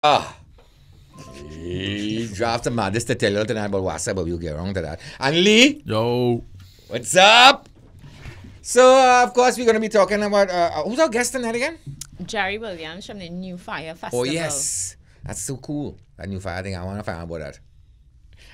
Ah, draft the maddest to tell you tonight about WhatsApp, but we'll get wrong to that. And Lee, Yo. what's up? So, of course, we're going to be talking about who's our guest tonight again? Jerry Williams from the New Fire Festival. Oh, yes. That's so cool. That New Fire thing, I want to find out about that.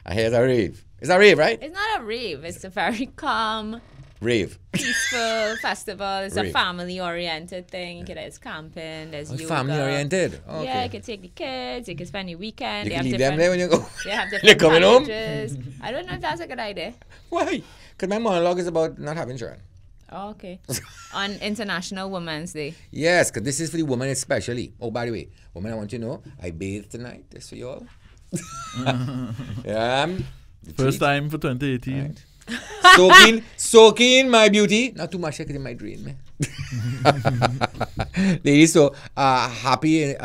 I hear it's a rave. It's a rave, right? It's not a rave. It's a very calm, Rave. peaceful festival. It's Rave. a family-oriented thing. There's camping. There's yoga. Family-oriented. Oh, okay. Yeah, you can take the kids. You can spend the weekend. You They can have leave them different- there when you go. They have They're different coming home? packages. I don't know if that's a good idea. Why? Because my monologue is about not having children. Oh, okay. On International Women's Day. Yes, because this is for the women especially. Oh, by the way, women, I want you to know, I bathed tonight. This for you all. Yeah. First time for 2018. Right. Soaking my beauty. Not too much because it might drain me. Ladies, so happy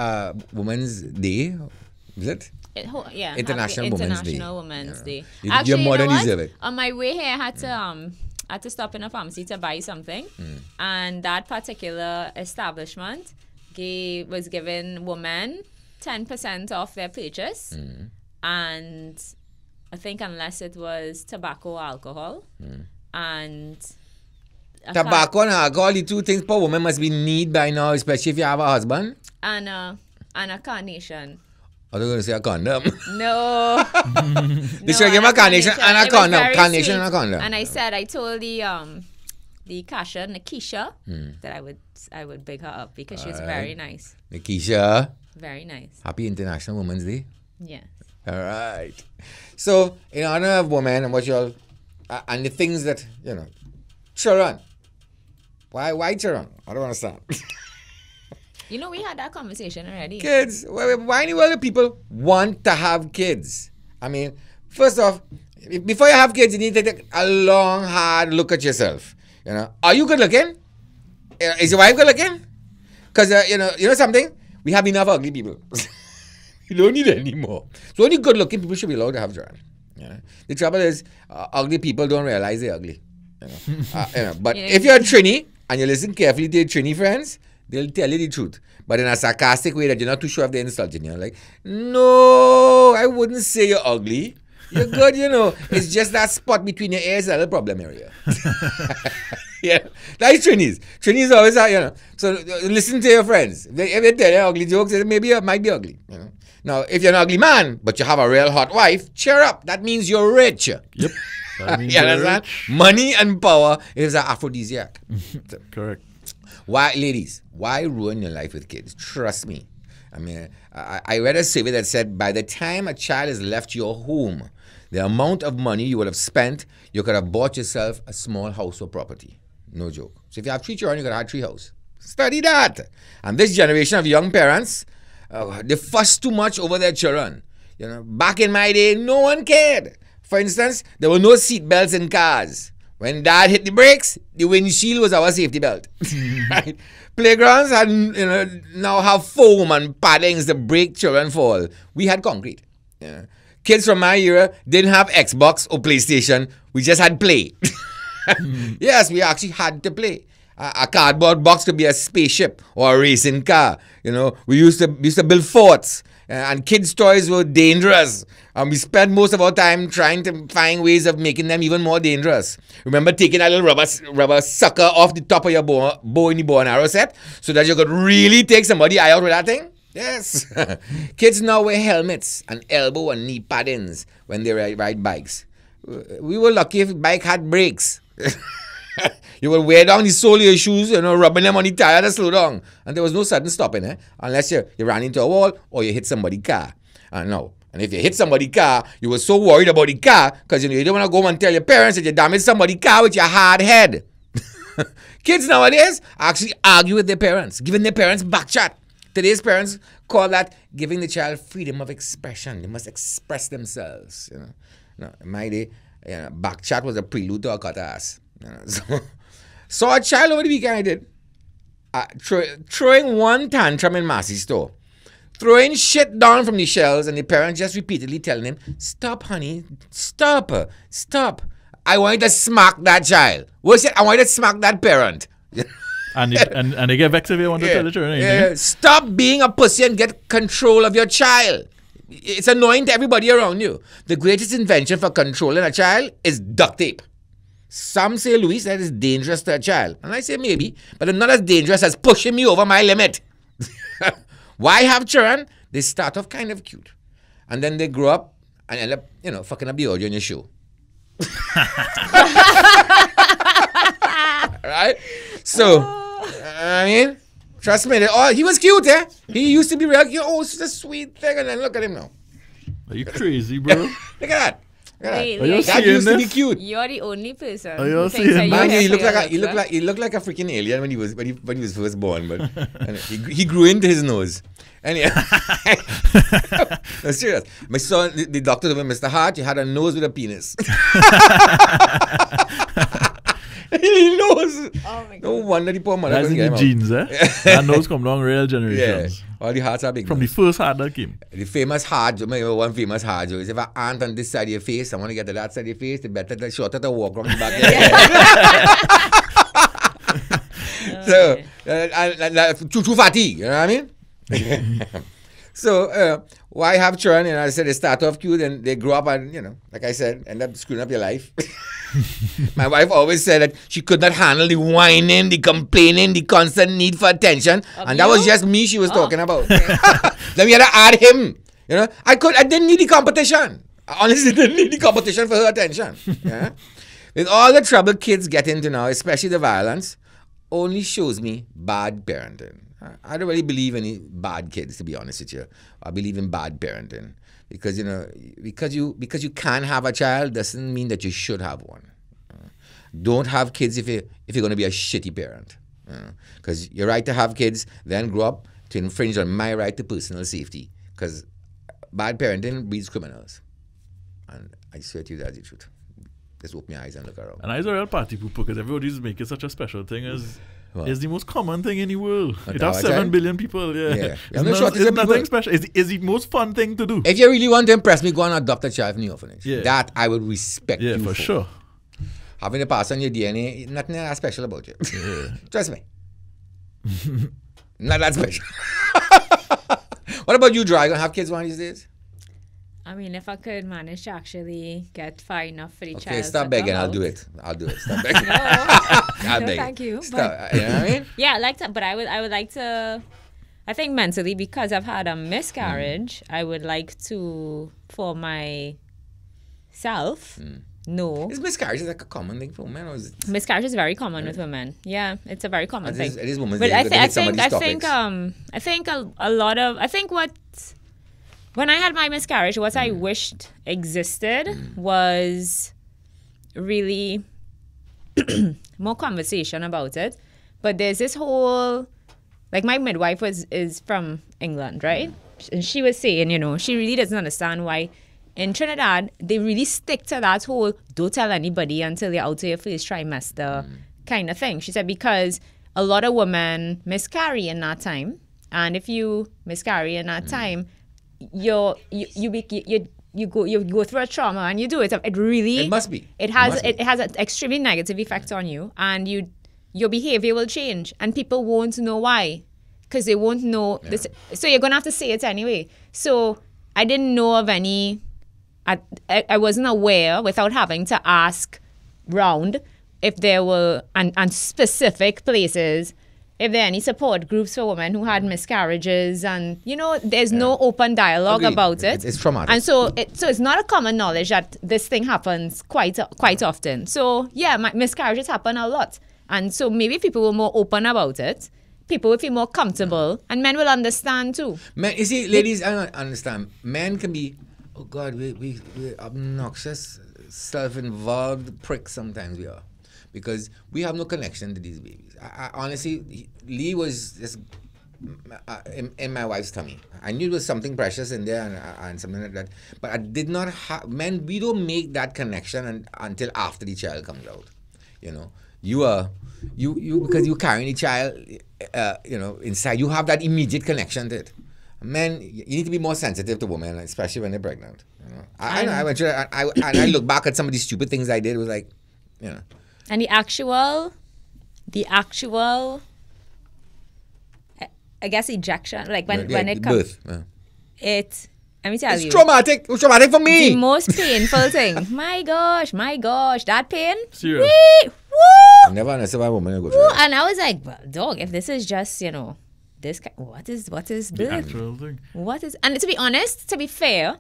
Women's Day. Is it? Yeah. International happy Women's Day. International Women's Day. You Actually, more you know than what? deserve it. On my way here, I had to stop in a pharmacy to buy something, and that particular establishment was giving women 10% off their purchase, and I think unless it was tobacco or alcohol, and Tobacco and alcohol, the two things per woman must be need by now, especially if you have a husband. and a carnation. I was going to say a condom. No. They should give a carnation and a It was condom. very Carnation sweet. and a condom. And I told the cashier, Nikisha, that I would big her up because she's very nice. Nikisha, Very nice. happy International Women's Day. Yes. All right. So, in honor of women and what y'all, and the things that, children. Why children? I don't understand. You know, we had that conversation already. Kids. Why in the world do people want to have kids? I mean, first off, before you have kids, you need to take a long, hard look at yourself. Are you good looking? Is your wife good looking? Because, you know something? We have enough ugly people. You don't need it anymore. So only good looking people should be allowed to have children. The trouble is, ugly people don't realize they're ugly. But if you're a Trini and you listen carefully to your Trini friends, they'll tell you the truth. But in a sarcastic way that you're not too sure if they're insulting you. Like, no, I wouldn't say you're ugly. You're good, It's just that spot between your ears, a little problem area. Yeah, that's Trinis. Trinis always are, So listen to your friends. If they tell you ugly jokes, maybe it might be ugly. Now, if you're an ugly man, but you have a real hot wife, cheer up. That means you're rich. Yep. That means You you're understand? rich. Money and power is an aphrodisiac. Correct. Why, ladies, why ruin your life with kids? Trust me. I mean, I read a survey that said by the time a child has left your home, the amount of money you would have spent, you could have bought yourself a small house or property. No joke. So if you have 3 children, you could have 3 houses. Study that. And this generation of young parents, they fuss too much over their children. Back in my day, no one cared. For instance, there were no seat belts in cars. When dad hit the brakes, the windshield was our safety belt. Right? Playgrounds had, now have foam and paddings to break children fall. We had concrete. Kids from my era didn't have Xbox or PlayStation. We just had play. Yes, we actually had to play. A cardboard box could be a spaceship or a racing car. We used to build forts. And kids' toys were dangerous. And we spent most of our time trying to find ways of making them even more dangerous. Remember taking that little rubber sucker off the top of your bow in the bow and arrow set so that you could really take somebody's eye out with that thing? Yes. Kids now wear helmets and elbow and knee paddings when they ride bikes. We were lucky if bike had brakes. You would wear down the sole of your shoes, rubbing them on the tire to slow down. And there was no sudden stopping, unless you ran into a wall or you hit somebody's car. No. And if you hit somebody's car, you were so worried about the car because you don't want to go and tell your parents that you damaged somebody's car with your hard head. Kids nowadays actually argue with their parents, giving their parents backchat. Today's parents call that giving the child freedom of expression. They must express themselves. No, in my day, backchat was a prelude to a cut ass. Saw a child over the weekend I did. Throwing one tantrum in Massey's store. Throwing shit down from the shelves and the parents just repeatedly telling him, "Stop, honey. Stop. Stop." I wanted to smack that child. What's it? I wanted to smack that parent. And they get vexed if you want to tell the children anything. Stop being a pussy and get control of your child. It's annoying to everybody around you. The greatest invention for controlling a child is duct tape. Some say, Luis, that is dangerous to a child. And I say maybe, but it's not as dangerous as pushing me over my limit. Why have children? They start off kind of cute. And then they grow up and end up, fucking up the audio in your show. Right? So, I mean, trust me. He was cute, eh? He used to be real cute. Oh, it's a sweet thing. And then look at him now. Are you crazy, bro? Look at that. Wait, Are you That used to be this? cute. you're the only person. Are you who thinks seeing that Man, you're he looked here like for your looks, he looked like a freaking alien when he was first born, but and he grew into his nose. And no, serious. My son, the doctor told me, Mr. Hart, you had a nose with a penis. He knows. Oh my No God. wonder the poor mother That's in couldn't the get him genes, eh? That nose come along real out. Yeah, generations. all the hearts are big. From the first heart that came. The famous hard joke, one famous hard joke is if an ant on this side of your face, I want to get to that side of your face, the better, the shorter the walk around the back of your head. So, too fatty, you know what I mean? So, why have children? I said they start off cute and they grow up and, like I said, end up screwing up your life. My wife always said that she could not handle the whining, the complaining, the constant need for attention. And that was just me she was talking about. Then we had to add him. I didn't need the competition. I honestly didn't need the competition for her attention. Yeah? With all the trouble kids get into now, especially the violence, only shows me bad parenting. I don't really believe in any bad kids, to be honest with you. I believe in bad parenting. Because, because you can't have a child doesn't mean that you should have one. Don't have kids if you're going to be a shitty parent. Because you're right to have kids, then grow up to infringe on my right to personal safety. Because bad parenting breeds criminals. And I swear to you, that's the truth. Just open your eyes and look around. And I was a real party pooper because everybody's making such a special thing as... It's the most common thing in the world. It has 7 billion people. Yeah. It's nothing special. It's the most fun thing to do. If you really want to impress me, go and adopt a child from the orphanage. Yeah. That I would respect you for. Yeah, for sure. Having a pass on your DNA, nothing that special about you. Yeah. Trust me. Not that special. What about you, Dry? You gonna have kids one of these days? I mean, if I could manage to actually get far enough for the child. Okay, stop begging. I'll do it. Stop begging. No, I'll beg. thank you. Stop. You know what I mean? Yeah, I like to, but I would like to. I think mentally, because I've had a miscarriage, I would like to, for myself, know. Is miscarriage like a common thing for women, or is it? Miscarriage is very common with women. Yeah, it's a very common thing. It is women's But day. I think what. When I had my miscarriage, what I wished existed was really more conversation about it. But there's this whole, like my midwife is from England, right? And she was saying, she really doesn't understand why in Trinidad, they really stick to that whole don't tell anybody until you're out of your first trimester kind of thing. She said because a lot of women miscarry in that time. And if you miscarry in that time, you go through a trauma and you do it. It must be. It has an extremely negative effect on you, and your behavior will change, and people won't know why, because they won't know this. So you're gonna have to say it anyway. So I didn't know of any. I wasn't aware without having to ask round if there were and specific places. If there are any support groups for women who had miscarriages, and there's no open dialogue about it. It's traumatic, and so it's not a common knowledge that this thing happens quite often. So my miscarriages happen a lot, and so maybe if people were more open about it, people would feel more comfortable, and men will understand too. Men, you see, ladies, I don't understand. Men can be, oh God, we're obnoxious, self-involved pricks. Sometimes we are. Because we have no connection to these babies. I honestly, Lee was just in my wife's tummy. I knew there was something precious in there and something like that. But I did not have, men, we don't make that connection until after the child comes out. You because you're carrying the child, inside, you have that immediate connection to it. Men, you need to be more sensitive to women, especially when they're pregnant. I look back at some of these stupid things I did. It was like, And the actual I guess ejection, like when it comes, it. Let me tell you. It's traumatic. It was traumatic for me. The most painful thing. My gosh, that pain. Serious. Woo! I never understood why women go through that. And I was like, well, dog, if this is just, this, what is The birth? actual thing. What is, and to be honest, to be fair,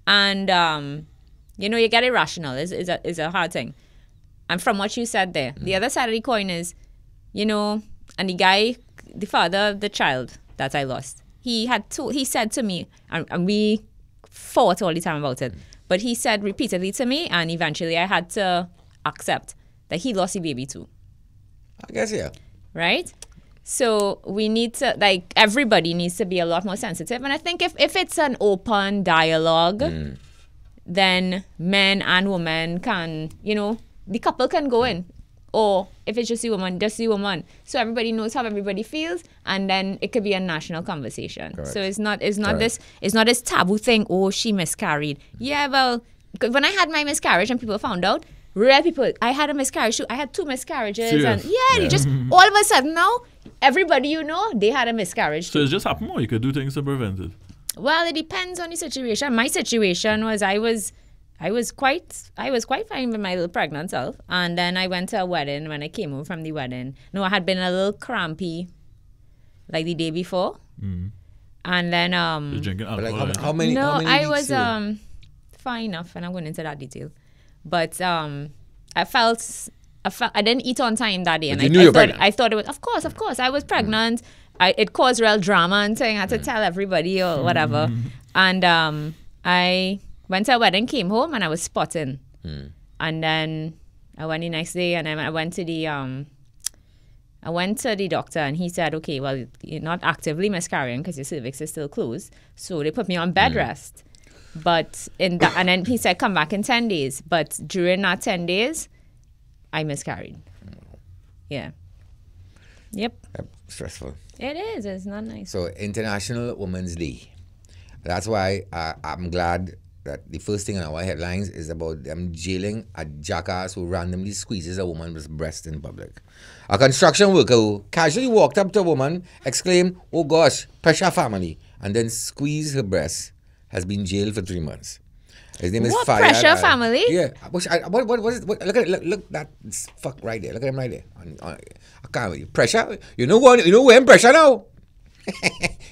and you get irrational is a hard thing. And from what you said there, the other side of the coin is, and the guy, the father of the child that I lost, he said to me, and we fought all the time about it, but he said repeatedly to me, and eventually I had to accept that he lost the baby too. I guess, yeah. Right? So we need to, everybody needs to be a lot more sensitive. And I think if it's an open dialogue, then men and women can, the couple can go in. Or if it's just the woman, so everybody knows how everybody feels, and then it could be a national conversation. Correct. So it's not this taboo thing. Oh, she miscarried. Yeah, well, when I had my miscarriage and people found out, real people, I had a miscarriage too. I had 2 miscarriages. Serious? And you just all of a sudden now, everybody they had a miscarriage. So it's just happened, or you could do things to prevent it? Well, it depends on the situation. My situation was I was quite fine with my little pregnant self, and then I went to a wedding. When I came home from the wedding, I had been a little crampy, like the day before, and then You're drinking alcohol. Like how many? No, how many I weeks was fine enough, and I'm going into that detail, but I felt I didn't eat on time that day, and I thought it was of course I was pregnant. It caused real drama and thing. I had to tell everybody or whatever, and I went to a wedding, came home, and I was spotting. And then I went the next day, and I went to the doctor, and he said, okay, well, you're not actively miscarrying because your cervix is still closed. So they put me on bed rest. But and then he said, come back in 10 days. But during that 10 days, I miscarried. Yeah. Yep. Stressful. It is. It's not nice. So International Women's Day. That's why I'm glad that the first thing on our headlines is about them jailing a jackass who randomly squeezes a woman's breast in public. A construction worker who casually walked up to a woman, exclaimed, "Oh gosh, pressure family," and then squeezed her breast, has been jailed for 3 months. His name is Fayad. Pressure family? Yeah. What is it? Look at it. Look that fuck right there. Look at him right there. I can't wait. Pressure? You know who in pressure now?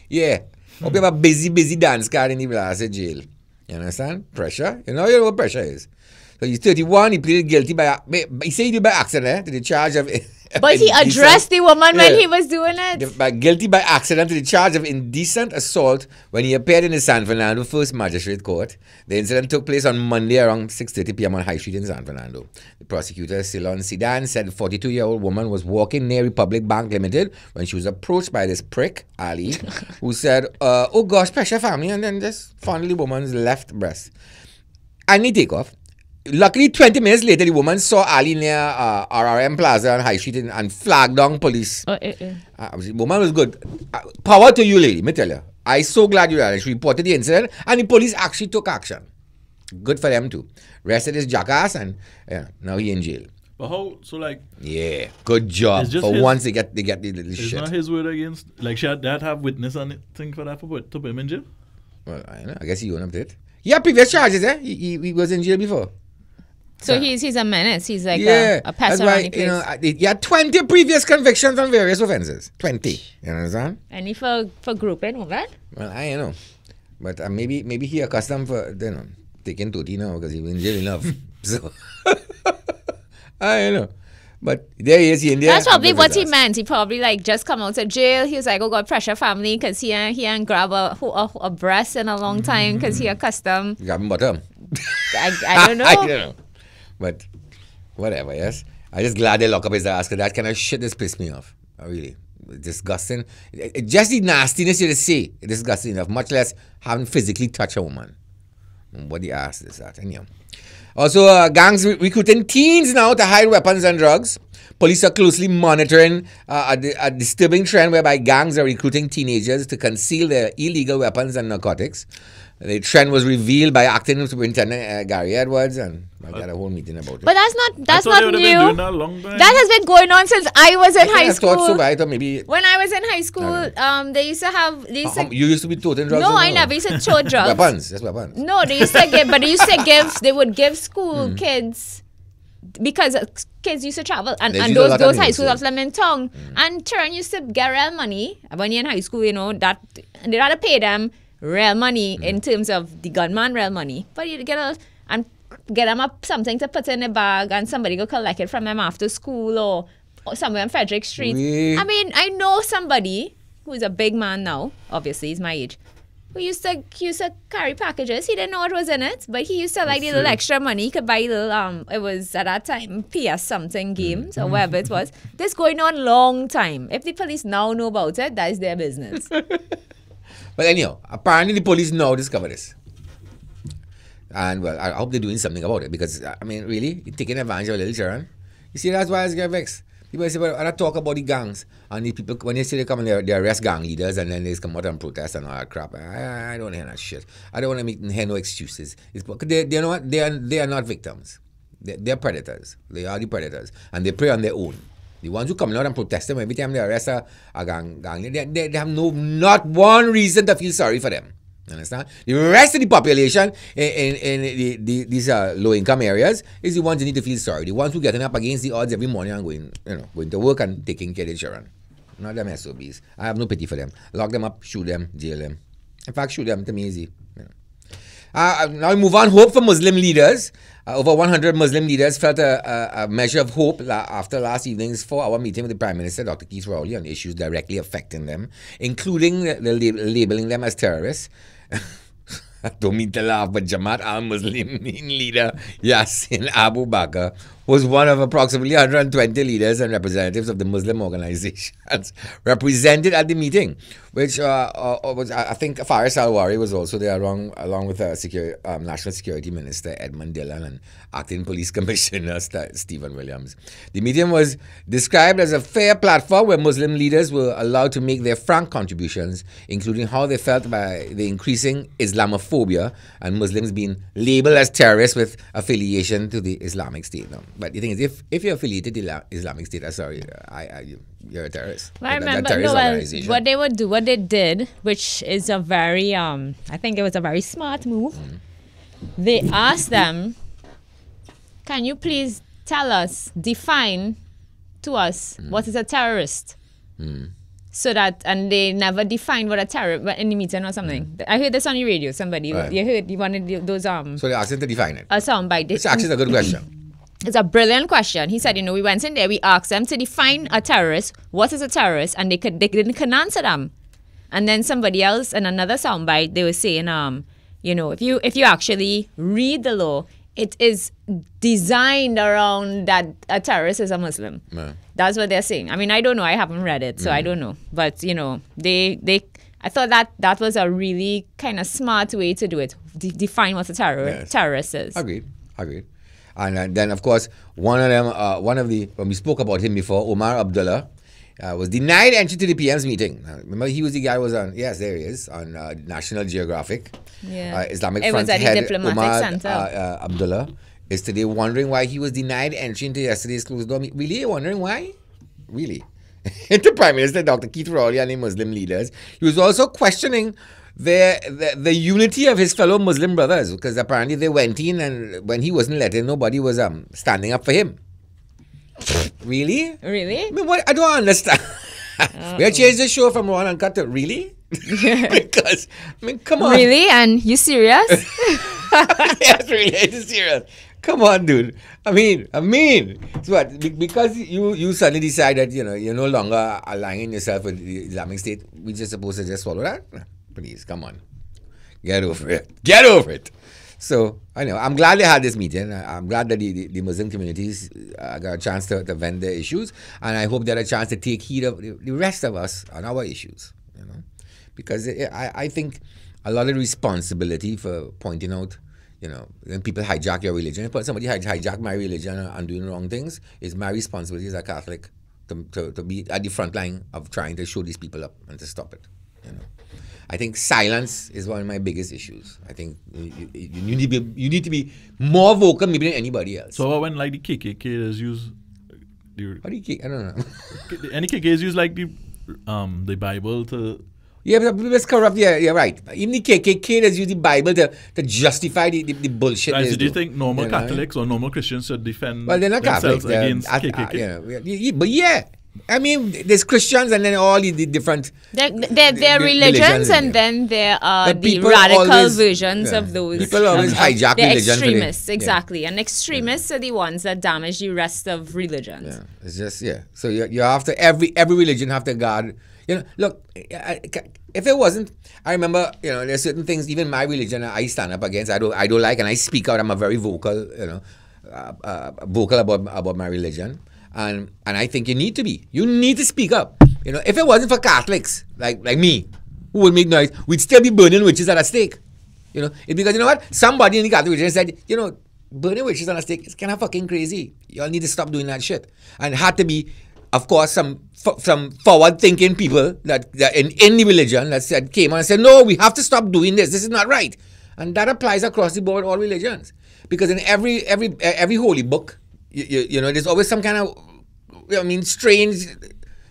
Yeah. Hope you have a busy dance card in the blasted jail. You understand? Pressure. You know what pressure is. So he's 31. He pleaded guilty he said he did by accident to the charge of. But he addressed the woman when he was doing it. Guilty by accident to the charge of indecent assault when he appeared in the San Fernando First Magistrate Court. The incident took place on Monday around 6:30 p.m. on High Street in San Fernando. The prosecutor, Ceylon Sedan, said the 42-year-old woman was walking near Republic Bank Limited when she was approached by this prick, Ali, who said, "Oh gosh, pressure family," and then just fondled the woman's left breast. And he take off. Luckily, 20 minutes later, the woman saw Ali near RRM Plaza on High Street and flagged down police. The woman was good. Power to you, lady, let me tell you. I'm so glad you are. She reported the incident, and the police actually took action. Good for them, too. Arrested his jackass, and now he in jail. But how, so like... Yeah, good job. For once, they get the little shit. It's not his word against... Like, should that have witness on it, thing for that to put him in jail? Well, I don't know. I guess he owned up to it. He had previous charges, eh? He was in jail before. So he's a menace. He's like a pest around the place. He had 20 previous convictions on various offenses. 20. You understand? Any for grouping women? Well, I don't know. But maybe he accustomed for taking 30 now because he was in jail enough. So I don't know. But there he is. That's probably what he meant. He probably just come out of jail. He was like, oh God, pressure family, because he ain't grab a breast in a long time because he accustomed. You got him bottom. I don't know. I don't know. But whatever, yes. I'm just glad they lock up his ass because that kind of shit just pissed me off. Really. Disgusting. Just the nastiness you just see. It's disgusting enough, much less having physically touched a woman. What the ass is that? Anyhow. Also, gangs recruiting teens now to hide weapons and drugs. Police are closely monitoring a disturbing trend whereby gangs are recruiting teenagers to conceal their illegal weapons and narcotics. The trend was revealed by acting Superintendent Gary Edwards, and I had a whole meeting about it. But that's not new. Doing that, long time. That has been going on since I was in high school. I thought so, but I thought maybe when I was in high school, they used to have these. You used to be toting drugs? No, I never used to tote drugs. Weapons, that's weapons. No, they used to give, but they used to give. They would give school kids. Because kids used to travel, and those high schools of them in town, and turn used to get real money when you're in high school. You know that they had to pay them real money in terms of the gunman real money, but you get them up something to put in a bag, and somebody go collect it from them after school or somewhere on Frederick Street. Oui. I mean, I know somebody who's a big man now. Obviously, he's my age. Who used to carry packages. He didn't know what was in it, but he used to like the little extra money. He could buy little it was at that time PS something games or whatever it was. This going on long time. If the police now know about it, that is their business. But anyhow, apparently the police now discover this. And well, I hope they're doing something about it, because I mean, really, you're taking advantage of a little children. You see, that's why I get vexed. People say, well, I talk about the gangs, and the people, when they say they come and they arrest gang leaders, and then they come out and protest and all that crap. I don't hear that shit. I don't want to hear no excuses. You know what? They are not victims. They're predators. They are the predators, and they prey on their own. The ones who come out and protest them every time they arrest a gang leader, they have not one reason to feel sorry for them. Understand? The rest of the population in these low-income areas is the ones who need to feel sorry. The ones who getting up against the odds every morning and going to work and taking care of their children. Not them SOBs. I have no pity for them. Lock them up, shoot them, jail them. In fact, shoot them to me easy. Now we move on. Hope for Muslim leaders. Over 100 Muslim leaders felt a measure of hope after last evening's 4-hour meeting with the Prime Minister, Dr. Keith Rowley, on issues directly affecting them, including labeling them as terrorists. I don't mean to laugh, but Jamaat al-Muslim leader Yassin Abu Bakr was one of approximately 120 leaders and representatives of the Muslim organizations represented at the meeting, which was, I think, Faris Alwari was also there along with National Security Minister Edmund Dillon and Acting Police Commissioner Stephen Williams. The meeting was described as a fair platform where Muslim leaders were allowed to make their frank contributions, including how they felt by the increasing Islamophobia and Muslims being labeled as terrorists with affiliation to the Islamic State. No. But the thing is, if you're affiliated to the Islamic State, you're a terrorist. Well, I remember what they did, which is a very, I think it was a very smart move. They asked them, can you please define to us what is a terrorist? So that, and they never defined what a terrorist in the meeting or something. I heard this on the radio. Somebody, you heard one of those So they asked them to define it. A soundbite. It's actually a good question. It's a brilliant question. He said, we went in there, we asked them to define a terrorist. What is a terrorist? And they couldn't answer them. And then somebody else in another soundbite, they were saying, if you actually read the law, it is designed around that a terrorist is a Muslim. Yeah. That's what they're saying. I mean, I don't know. I haven't read it, so I don't know. But, I thought that was a really kind of smart way to do it. Define what a terrorist is. Agreed. And then, of course, when we spoke about him before, Omar Abdullah was denied entry to the PM's meeting. Remember, he was the guy who was on, yes, there he is, on National Geographic. Yeah. Islamic Front head Omar Abdullah is today wondering why he was denied entry into yesterday's closed door meeting. Really? Wondering why? Really? The Prime Minister, Dr. Keith Rowley, and the Muslim leaders. He was also questioning the unity of his fellow Muslim brothers, because apparently they went in, and when he wasn't letting, nobody was standing up for him. Really? Really? I mean, what? I don't understand. We have changed the show from Uncut to really? Because, I mean, come on. Really? And you serious? Yes, really, it's serious. Come on, dude. I mean, so what? Because you suddenly decide that you're no longer aligning yourself with the Islamic State, we just supposed to just swallow that? Please, come on. Get over it. So, I'm glad they had this meeting. I'm glad that the Muslim communities got a chance to vent their issues, and I hope they had a chance to take heed of the rest of us on our issues, because I think a lot of responsibility for pointing out when people hijack your religion, if somebody hijack my religion and doing wrong things, it's my responsibility as a Catholic to be at the front line of trying to show these people up and to stop it. I think silence is one of my biggest issues. I think you need to be more vocal maybe than anybody else. So when like the KKK is used, I don't know. Any KKK use like the Bible to. Yeah, but it's corrupt. Yeah, you're right. Even the KKK does use the Bible to justify the bullshit. So do you think normal Catholics or normal Christians should defend they're not themselves Catholics, against KKK? But yeah, I mean, there's Christians and then all the different. There are religions and then there are the radical versions of those. People always hijack religion. Extremists, exactly. And extremists are the ones that damage the rest of religions. Yeah, it's just So you have to every religion have to guard. Look, if it wasn't, I remember, there's certain things, even my religion, I stand up against. I don't like, and I speak out. I'm a very vocal, vocal about my religion, and I think you need to be. You need to speak up. If it wasn't for Catholics like me, who would make noise, we'd still be burning witches at a stake. It's because what? Somebody in the Catholic religion said, burning witches on a stake is kind of fucking crazy. Y'all need to stop doing that shit. And it had to be, of course, some forward-thinking people that in any religion that came on and said, no, we have to stop doing this. This is not right. And that applies across the board, all religions. Because in every holy book, there's always some kind of, strange.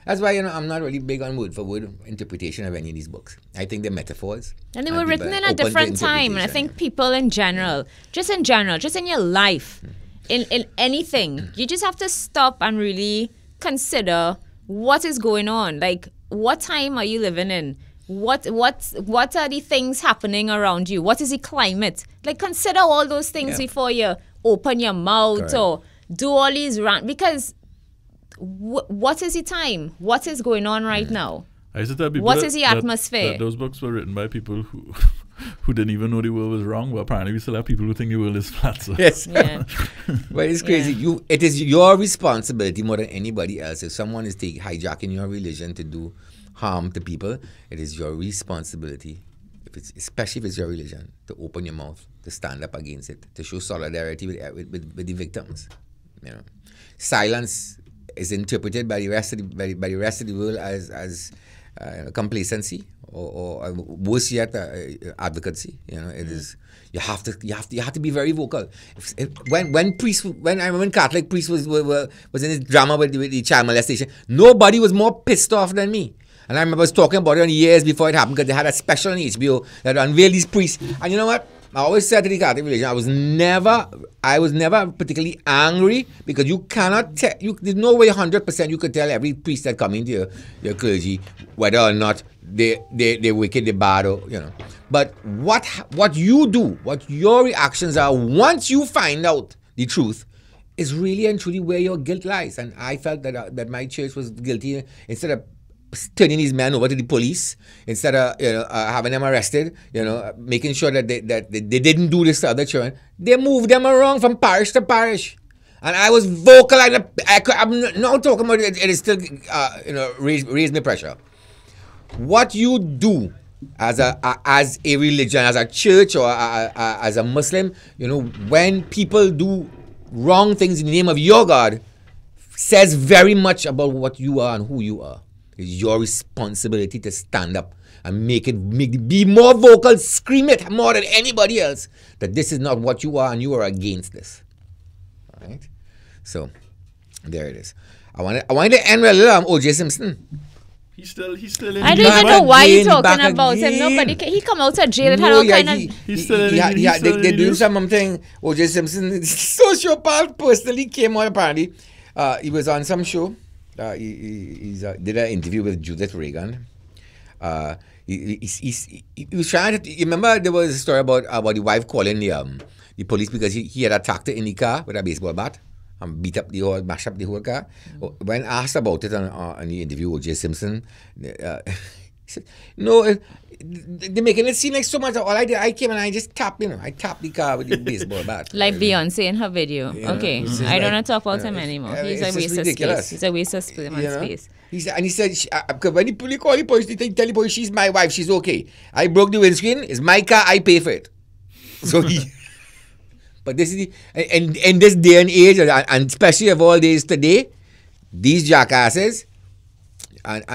That's why, I'm not really big on word for word interpretation of any of these books. I think they're metaphors. And they were written in a different time. And I think people in general, just in your life, in anything, you just have to stop and really consider what is going on. Like, what time are you living in? What are the things happening around you? What is the climate? Like, consider all those things before you open your mouth or do all these because what is the time? What is going on right now? I used to tell people what is the atmosphere? That those books were written by people who didn't even know the world was wrong, but apparently we still have people who think the world is flat. So. Yes. Yeah. But it's crazy. Yeah. It is your responsibility more than anybody else. If someone is hijacking your religion to do harm to people, it is your responsibility, especially if it's your religion, to open your mouth, to stand up against it, to show solidarity with the victims. Silence is interpreted by the rest of the world as complacency or worse yet, advocacy. It is. You have to be very vocal. When Catholic priest was in his drama with the child molestation, nobody was more pissed off than me. And I remember I was talking about it years before it happened because they had a special on HBO that unveiled these priests. And you know what? I always said to the Catholic religion, I was never particularly angry because you cannot there's no way 100% you could tell every priest that come into your clergy whether or not they're wicked, they're bad, or But what you do, what your reactions are once you find out the truth, is really and truly where your guilt lies. And I felt that my church was guilty. Instead of turning these men over to the police, instead of having them arrested, making sure that they didn't do this to other children, they moved them around from parish to parish. And I was vocal. I'm not talking about it. It is still raise me pressure. What you do as a religion, as a church, or as a Muslim, when people do wrong things in the name of your God, says very much about what you are and who you are. It's your responsibility to stand up and be more vocal, scream it more than anybody else that this is not what you are and you are against this. All right? So, there it is. I wanted to end with a little O.J. Simpson. He's still in. I don't even know why you're talking about him. Nobody he come out of jail and had all kind of. He's still in. They're doing something. O.J. Simpson, sociopath, personally came on apparently. He was on some show. He did an interview with Judith Reagan. He was trying to. You remember there was a story about the wife calling the police because he had attacked her in the car with a baseball bat and mashed up the whole car. When asked about it on the interview with O.J. Simpson, he said, "No, they're making it seem like so much. All I did, I came and I just tapped, I tapped the car with the baseball bat." Like Beyonce in her video. Okay, I don't want to talk about him anymore. He's a waste of space. He's a waste of space. He said, when the police call the police, they tell the police, she's my wife, she's okay. I broke the windscreen, it's my car, I pay for it. So But this is in this day and age, and especially of all days today, these jackasses. And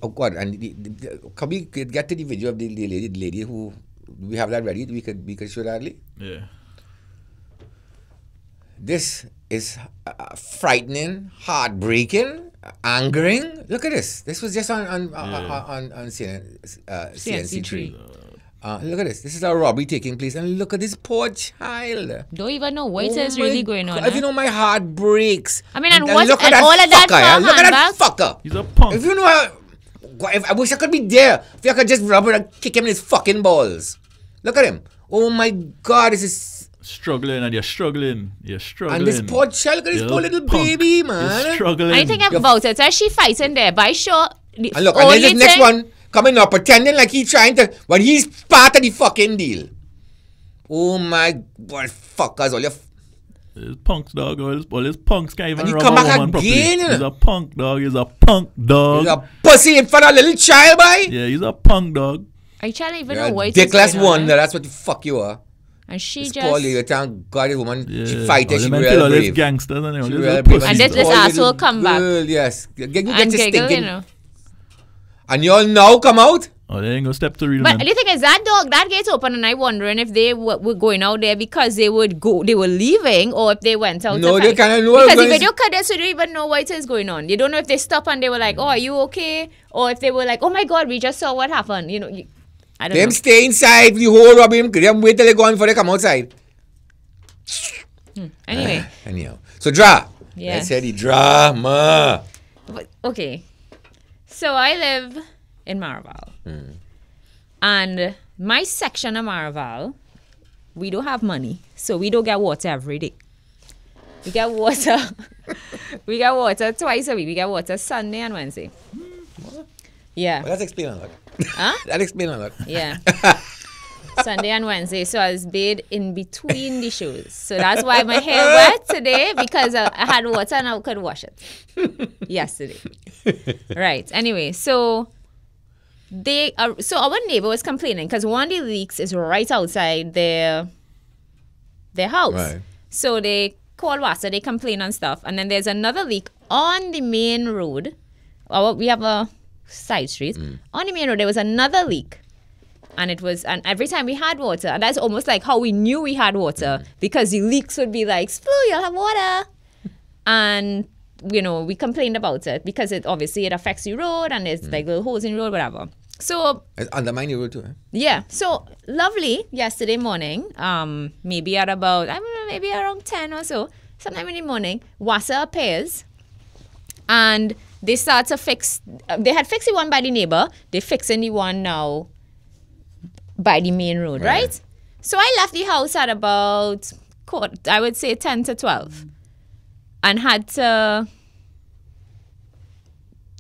oh God! Can we get to the video of the lady who we have that ready? We could show that. Yeah. This is frightening, heartbreaking, angering. Look at this. This was just on CNC3. Look at this. This is a robbery taking place, and look at this poor child. Don't even know what is really going on. If you know, my heart breaks. I mean, and look at all of that fucker. Look at that fucker. He's a punk. If you know, I wish I could be there. If I could just rub it and kick him in his fucking balls. Look at him. Oh my God, this is struggling, and you're struggling. And this poor child, look at this poor little baby, man. You're struggling. I think about it. As she fighting there, by sure. And look, and then this next one coming up, pretending like he's trying to, when he's part of the fucking deal. Oh my God, fuckers, all your. His punks, dog. All his punks can't even rub come a back woman again. properly. He's a punk, dog. He's a punk, dog. He's a pussy in front of a little child, boy. Yeah, he's a punk, dog. I trying to even You're know what dickless wonder, that's what the fuck you are. And she this just. poor lady, thank God, this woman, she fighted, all she men real kill all brave. these gangsters and all She these real pussies. brave. And this asshole come back. Yes. You get And to giggle, stinking. you know. And you all now come out? Oh, they ain't gonna step to real But man. the thing is, that dog, that gate's open, and I'm wondering if they were going out there because they were leaving, or if they went out. No, to they fight. kind of know. Because the video cut there, so you don't even know what is going on. You don't know if they stop and they were like, "Oh, are you okay?" Or if they were like, "Oh my God, we just saw what happened." You know, I don't know. Them stay inside the whole robbery. Them wait till they go on before they come outside. Anyway. Anyhow. So, Dra. Yeah. Let's hear the drama. But, okay. So I live in Maraval. And my section of Maraval, we don't have money. So we don't get water every day. We get water. We get water twice a week. We get water Sunday and Wednesday. Yeah. Well, that's explaining a lot. Huh? That explains a lot. Yeah. Sunday and Wednesday. So I was bathed in between the shows. So that's why my hair wet today, because I had water and I could wash it yesterday. Right. Anyway, so our neighbor was complaining because one of the leaks is right outside their house. Right. So they call WASA, they complain and stuff. And then there's another leak on the main road. We have a side street. On the main road, there was another leak. And every time we had water, and that's almost like how we knew we had water, because the leaks would be like, Spoo, you'll have water. And, you know, we complained about it because it affects the road, and there's like little holes in the road, whatever. So It's undermine your road too, eh? yeah. So lovely yesterday morning, maybe at about, I don't know, maybe around 10 or so, sometime in the morning, WASA appears and they start to fix, they had fixed the one by the neighbor, they're fixing the one now by the main road, right? So I left the house at about, I would say 10 to 12 and had to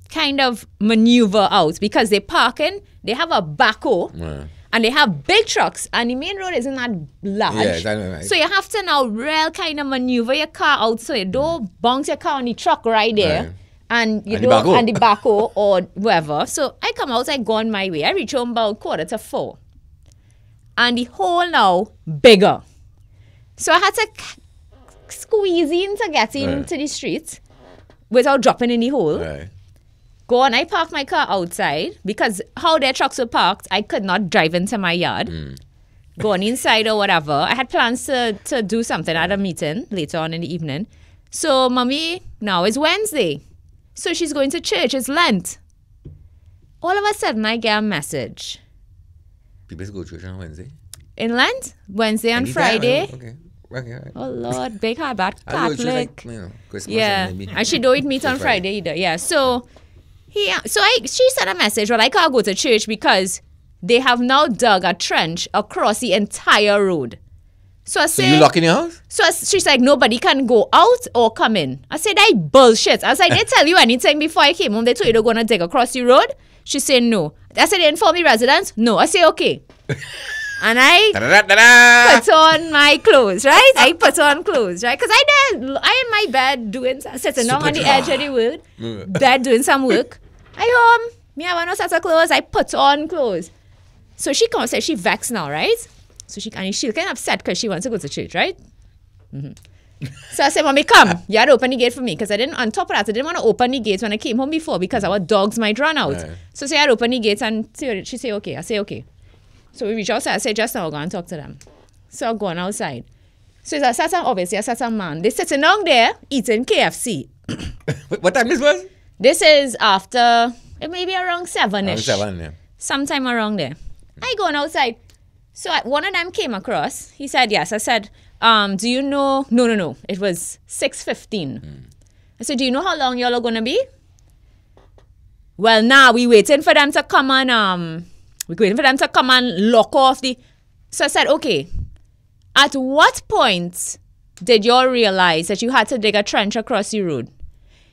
kind of maneuver out because they're parking, they have a backhoe and they have big trucks and the main road isn't that large. Yeah, exactly right. So you have to now real kind of maneuver your car out so you don't bounce your car on the truck right there. Right. And you And don't, the backhoe. and the backhoe or whatever. So I come out, I go on my way. I reach home about 3:45. And the hole now bigger. So I had to squeeze in to get into the street without dropping in the hole. Right. Go on, I parked my car outside because how their trucks were parked, I could not drive into my yard. Go on inside or whatever. I had plans to do something at a meeting later on in the evening. So, Mommy, now it's Wednesday. So she's going to church. It's Lent. All of a sudden, I get a message. People go to church on Wednesday. In Lent? Wednesday and Anytime, Friday. Okay. Okay, all right. Oh, Lord. Big heart, bad I go to church Catholic. like, Christmas Yeah, and maybe and she don't eat meat on Friday either. Yeah, so she sent a message. Well, I can't go to church because they have now dug a trench across the entire road. So I So said, you lock in your house? so she's like, nobody can go out or come in. I said, that bullshit. I was like, they tell you anything before I came home? They told you they're going to dig across the road? She said, no. I said, they inform the residents? No. I say, okay. And I Da-da-da-da-da. put on my clothes, right? I put on clothes, right? Because I in my bed sitting down on the edge of the bed doing some work. I home, me have no set of clothes. I put on clothes. So she comes and she vexed now, right? So she kind of upset because she wants to go to church, right? So I said, Mommy, come. You had to open the gate for me. Because on top of that, I didn't want to open the gates when I came home before because our dogs might run out. Right. So I had to open the gates and she said, okay. I say, okay. So we reach outside. I said, just now, I'll go and talk to them. So I'm going outside. So I saw some man. They're sitting down there eating KFC. What time this was? This is after, it may be around 7-ish. Around 7, yeah. Sometime around there. I going outside. So one of them came across. He said, yes. I said, do you know? No. It was 6:15. I said, do you know how long y'all are going to be? Well, now we waiting for them to come and, lock off the... So I said, okay. At what point did y'all realize that you had to dig a trench across the road?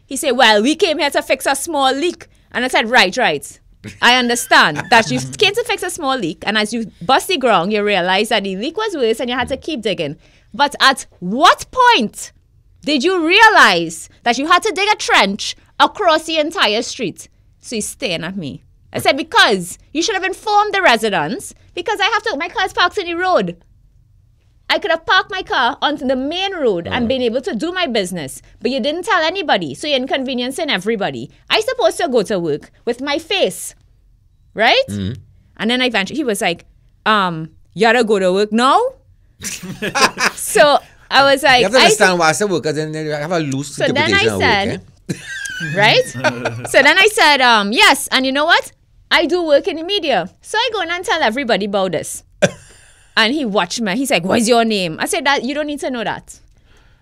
He said, well, we came here to fix a small leak. And I said, right. I understand that you came to fix a small leak. And as you bust the ground, you realized that the leak was worse and you had to keep digging. But at what point did you realize that you had to dig a trench across the entire street? So he's staring at me. I said, because you should have informed the residents because my car's parked in the road. I could have parked my car onto the main road and been able to do my business. But you didn't tell anybody, so you're inconveniencing everybody. I supposed to go to work with my face, right? Mm-hmm. And then eventually he was like, you gotta go to work now? So I was like... You have to understand what's the work, because then you have a loose interpretation of work, right? So then I said, yes, and you know what? I do work in the media. So I go in and tell everybody about this. And he watched me. He's like, what's your name? I said, that you don't need to know that.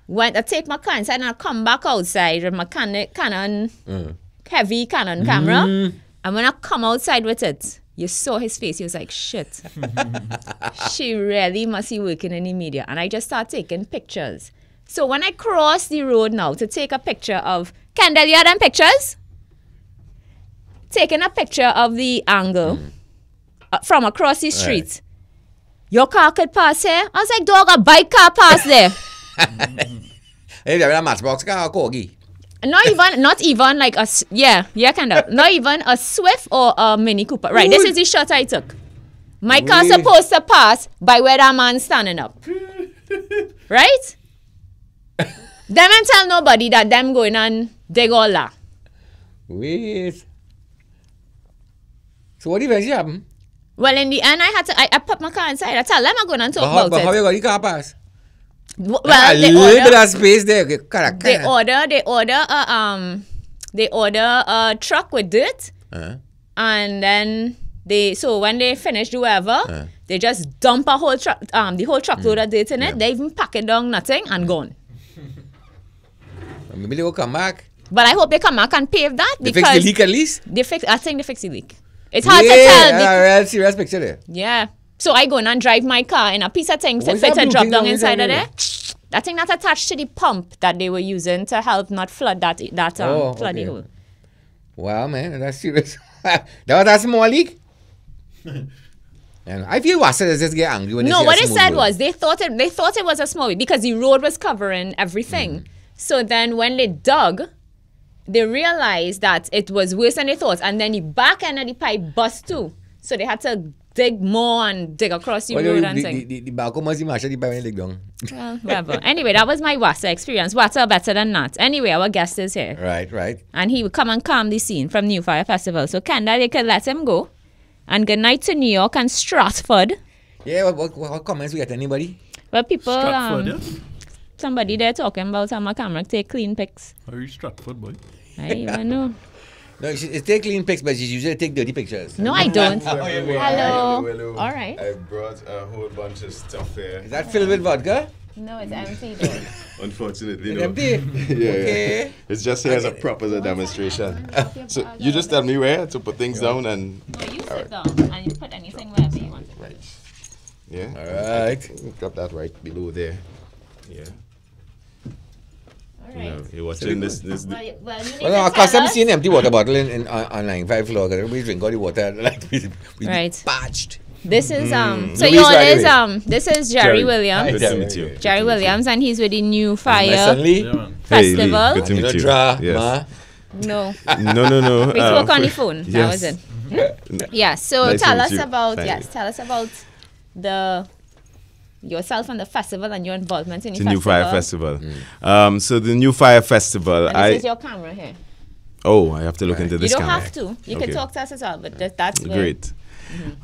When I take my car inside and I come back outside with my Canon, heavy Canon camera. And when I come outside with it, you saw his face. He was like, shit. She really must be working in the media. And I just start taking pictures. So when I cross the road now to take a picture of... Kendall, you had them pictures? Taking a picture of the angle from across the street. Right. Your car could pass here? I was like, dog, a bike car pass there. Hey, you have a Matchbox car or Corgi? Not even like a, kind of. Not even a Swift or a Mini Cooper. Right, this is the shot I took. My car's supposed to pass by where that man's standing up. Right? Them and tell nobody that them going and dig all that. Wait. So what eventually happened? Well, in the end, I put my car inside. I tell them I'm going to talk about it. How you got the car pass? Well, a little bit of space there. They order a truck with dirt, and then when they finish whoever, they just dump a whole truck, the whole truckload of dirt in it. They even pack it down, nothing, and gone. Maybe they will come back. But I hope they come back and pave that. They fix the leak at least? I think they fix the leak. It's hard to tell. A real serious picture there. Yeah. So I go and drive my car in a piece of thing to fit and drop down inside of there. That thing that's attached to the pump that they were using to help not flood that flood the hole. Wow, man, that's serious. That was a small leak. I feel Wassa just get angry when they see what they said road. Was they thought it was a small leak because the road was covering everything. So then when they dug, they realized that it was worse than they thought, and then the back end of the pipe bust too. So they had to dig more and dig across the road and things. The back must be mashed the pipe when they dig down. Well, whatever. Anyway, that was my Wassa experience. Wassa better than that. Anyway, our guest is here. Right. And he would come and calm the scene from New Fire Festival. So Kendall, they could let him go. And good night to New York and Stratford. Yeah, what comments we get? Anybody? Well, people... Stratford, yes? Somebody there talking about how my camera take clean pics. Are you Stratford, boy? I even know. No, she take clean pics, but she usually take dirty pictures. No, I don't. Hello. All right. I brought a whole bunch of stuff here. Is that filled with vodka? No, it's empty though. Unfortunately, It's no. empty? Yeah. Okay. It's just here as a prop, as a demonstration. So you just tell me where to put things down and... No, you sit down and you put anything wherever you want. Right. Yeah? All right. Drop that right below there. Yeah. Right. You're watching this Well, I can't see an empty water bottle on like 5 floor. Everybody drink all the water. Like we right. parched. This is so you all this is Jerry Williams. Good to meet you. Jerry Williams, and he's with the New Fire Festival. Hey, Lee, good to meet you. Yes. No. No. We spoke on the phone. Yes. That was it. Yeah. So Nice tell to us meet you. about Thank you. tell us about the yourself and the festival and your involvement in the festival. New Fire Festival. So the New Fire Festival. And this is your camera here. Oh, I have to look into this camera. camera. You don't have to. You can talk to us as well, but that's great.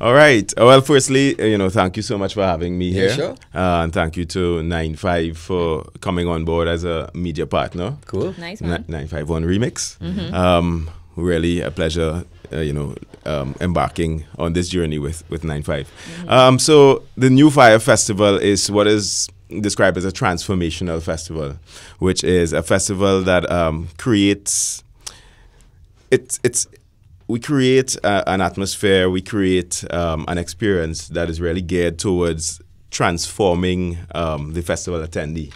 All right. Well, firstly, thank you so much for having me here. Sure. And thank you to 9-5 for coming on board as a media partner. Cool. Nice, man. 951 Remix. Really a pleasure, embarking on this journey with 9-5. So the New Fire Festival is what is described as a transformational festival, which is a festival that creates... We create an atmosphere, we create an experience that is really geared towards transforming the festival attendee,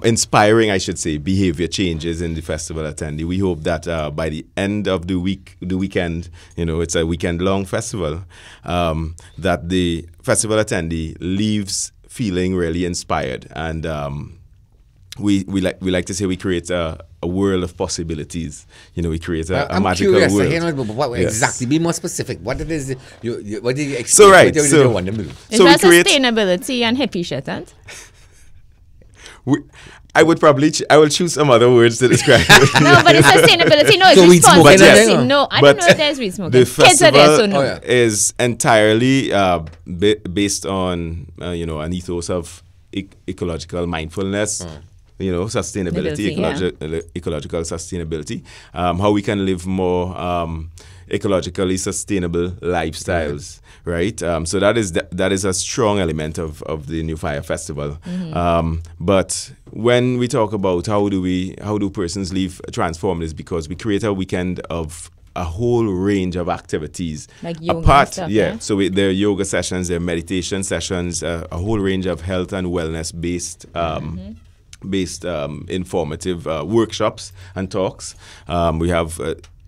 inspiring, I should say, behavior changes in the festival attendee. We hope that by the end of the weekend, it's a weekend-long festival, that the festival attendee leaves feeling really inspired. And we like to say we create a world of possibilities. We create a magical world. I'm curious. What exactly? Be more specific. What it is? What did you expect? So right. What do you want to do? Is that sustainability and hippie shit, huh? I will choose some other words to describe it. No, but it's sustainability. No, it's responsibility. No, I don't know if there's weed smoking. The Kids are there, so no. is entirely based on an ethos of ecological mindfulness. Sustainability, ecological sustainability, how we can live more ecologically sustainable lifestyles, right? So that is a strong element of the New Fire Festival. But when we talk about how do persons live transformed, is because we create a weekend of a whole range of activities. Like yoga and stuff, yeah. So there are yoga sessions, there are meditation sessions, a whole range of health and wellness based informative workshops and talks. We have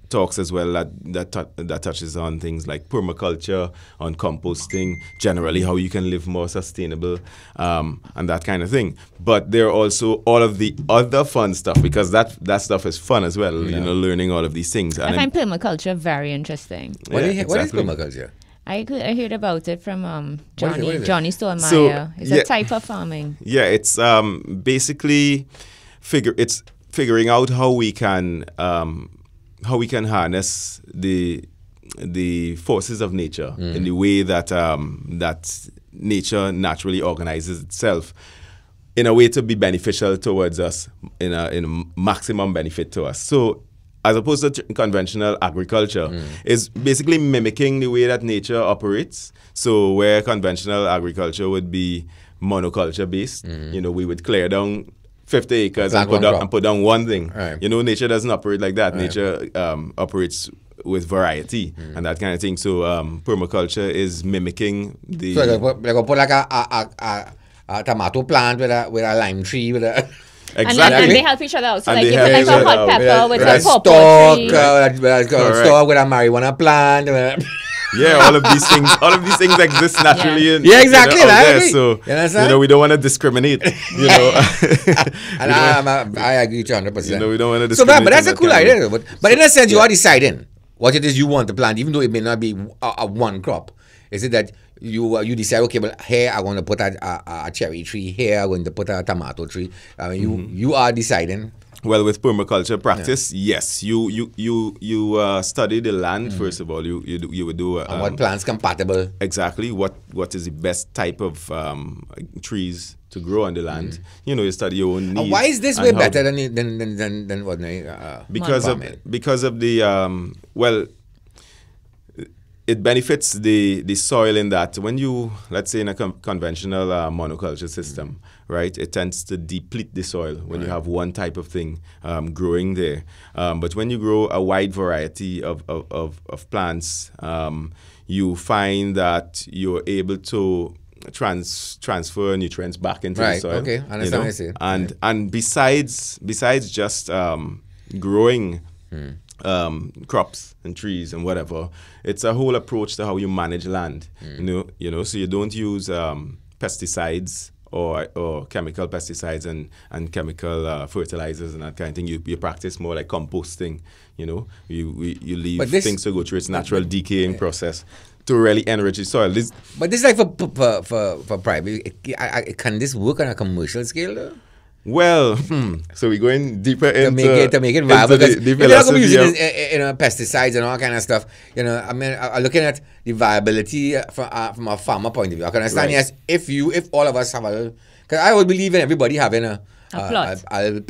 talks as well that touches on things like permaculture, on composting, generally how you can live more sustainable, and that kind of thing. But there are also all of the other fun stuff, because that stuff is fun as well, learning all of these things. I find permaculture very interesting. What is permaculture? I heard about it from Johnny Stollmeyer. So, it's a type of farming. Yeah, it's basically figuring out how we can harness the forces of nature in the way that that nature naturally organizes itself in a way to be beneficial towards us, in a maximum benefit to us. So, as opposed to conventional agriculture, is basically mimicking the way that nature operates. So where conventional agriculture would be monoculture based, we would clear down 50 acres and put down one thing. Right. Nature doesn't operate like that. Right. Nature operates with variety and that kind of thing. So permaculture is mimicking the... So like put like a tomato plant with a lime tree with a... Exactly. And they help each other out. So like if you like a hot pepper with a pawpaw tree. Stalk with a marijuana plant. Yeah, all of these things exist naturally. Yeah, exactly. So we don't want to discriminate. And I agree 100%. We don't want to discriminate. But that's a cool idea. But in a sense, you are deciding what it is you want to plant, even though it may not be a one crop. Is it that you decide, okay, well, here I'm going to put a cherry tree, here I'm going to put a tomato tree. You are deciding. Well, with permaculture practice, yes, you study the land first of all. You would do and what plants compatible. Exactly. What is the best type of trees to grow on the land? You study your own needs. Why is this way better than ordinary? Because of the it benefits the soil in that when you, let's say in a conventional monoculture system, right, it tends to deplete the soil when you have one type of thing growing there. But when you grow a wide variety of plants, you find that you're able to transfer nutrients back into the soil. Okay, understand what you say. And besides just growing crops and trees and whatever, it's a whole approach to how you manage land. So you don't use pesticides or chemical pesticides and chemical fertilizers and that kind of thing. You practice more like composting. You leave things to go through its natural decaying process. to really enrich the soil. But this is like for private. Can this work on a commercial scale though? Well, so we're going deeper into make it viable, because the if you're not going to be philosophy using pesticides and all kind of stuff, I mean, I'm looking at the viability from a farmer point of view. I can understand, yes, if all of us have because I would believe in everybody having a plot. Land,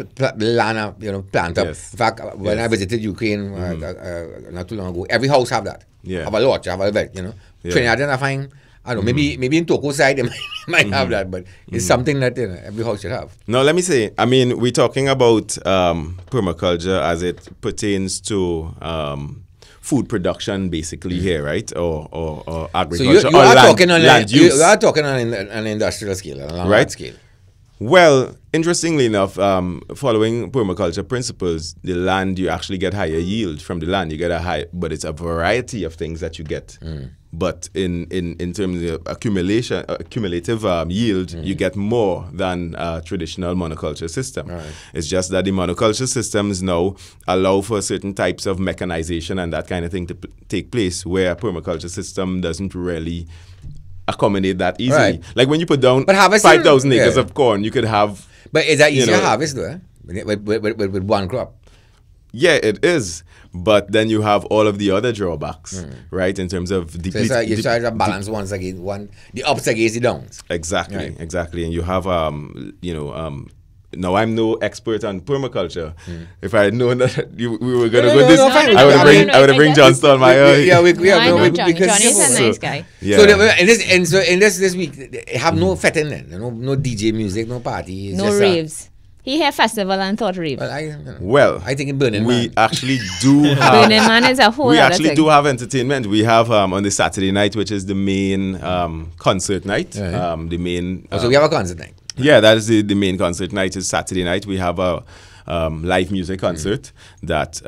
plant up. Yes. In fact, when I visited Ukraine not too long ago, every house have that. Yeah. Have a lot, have a vet, Trinidad, I find, I don't know, maybe in Toko side they might have that, but it's something that every house should have. Now, let me say, I mean, we're talking about permaculture as it pertains to food production, basically here, right? Or agriculture. So you are talking on land use. You are talking on an industrial scale, on a large scale. Well, interestingly enough, following permaculture principles, the land, you actually get higher yield from the land. You get but it's a variety of things that you get. But in terms of cumulative yield, you get more than a traditional monoculture system. Right. It's just that the monoculture systems now allow for certain types of mechanization and that kind of thing to take place, where a permaculture system doesn't really accommodate that easily. Right. Like when you put down 5,000 acres of corn, you could have... But is that easy to harvest though? With one crop? Yeah, it is. But then you have all of the other drawbacks, right? In terms of you try to balance once again, the ups against the downs. Exactly, right. Exactly. And you have, now I'm no expert on permaculture. If I had known that we were going to go this, I would have bring John Stallmeyer. Johnny's a nice guy. Yeah. So in this week, have no fetting then, no DJ music, no party. No just raves. He had festival and thought rave. Well, I think in Burning Man. We actually do have... Burning Man is a whole other thing. We actually do have entertainment. We have on the Saturday night, which is the main concert night. The main... so we have a concert night. Yeah, that is the main concert night is Saturday night. We have a live music concert that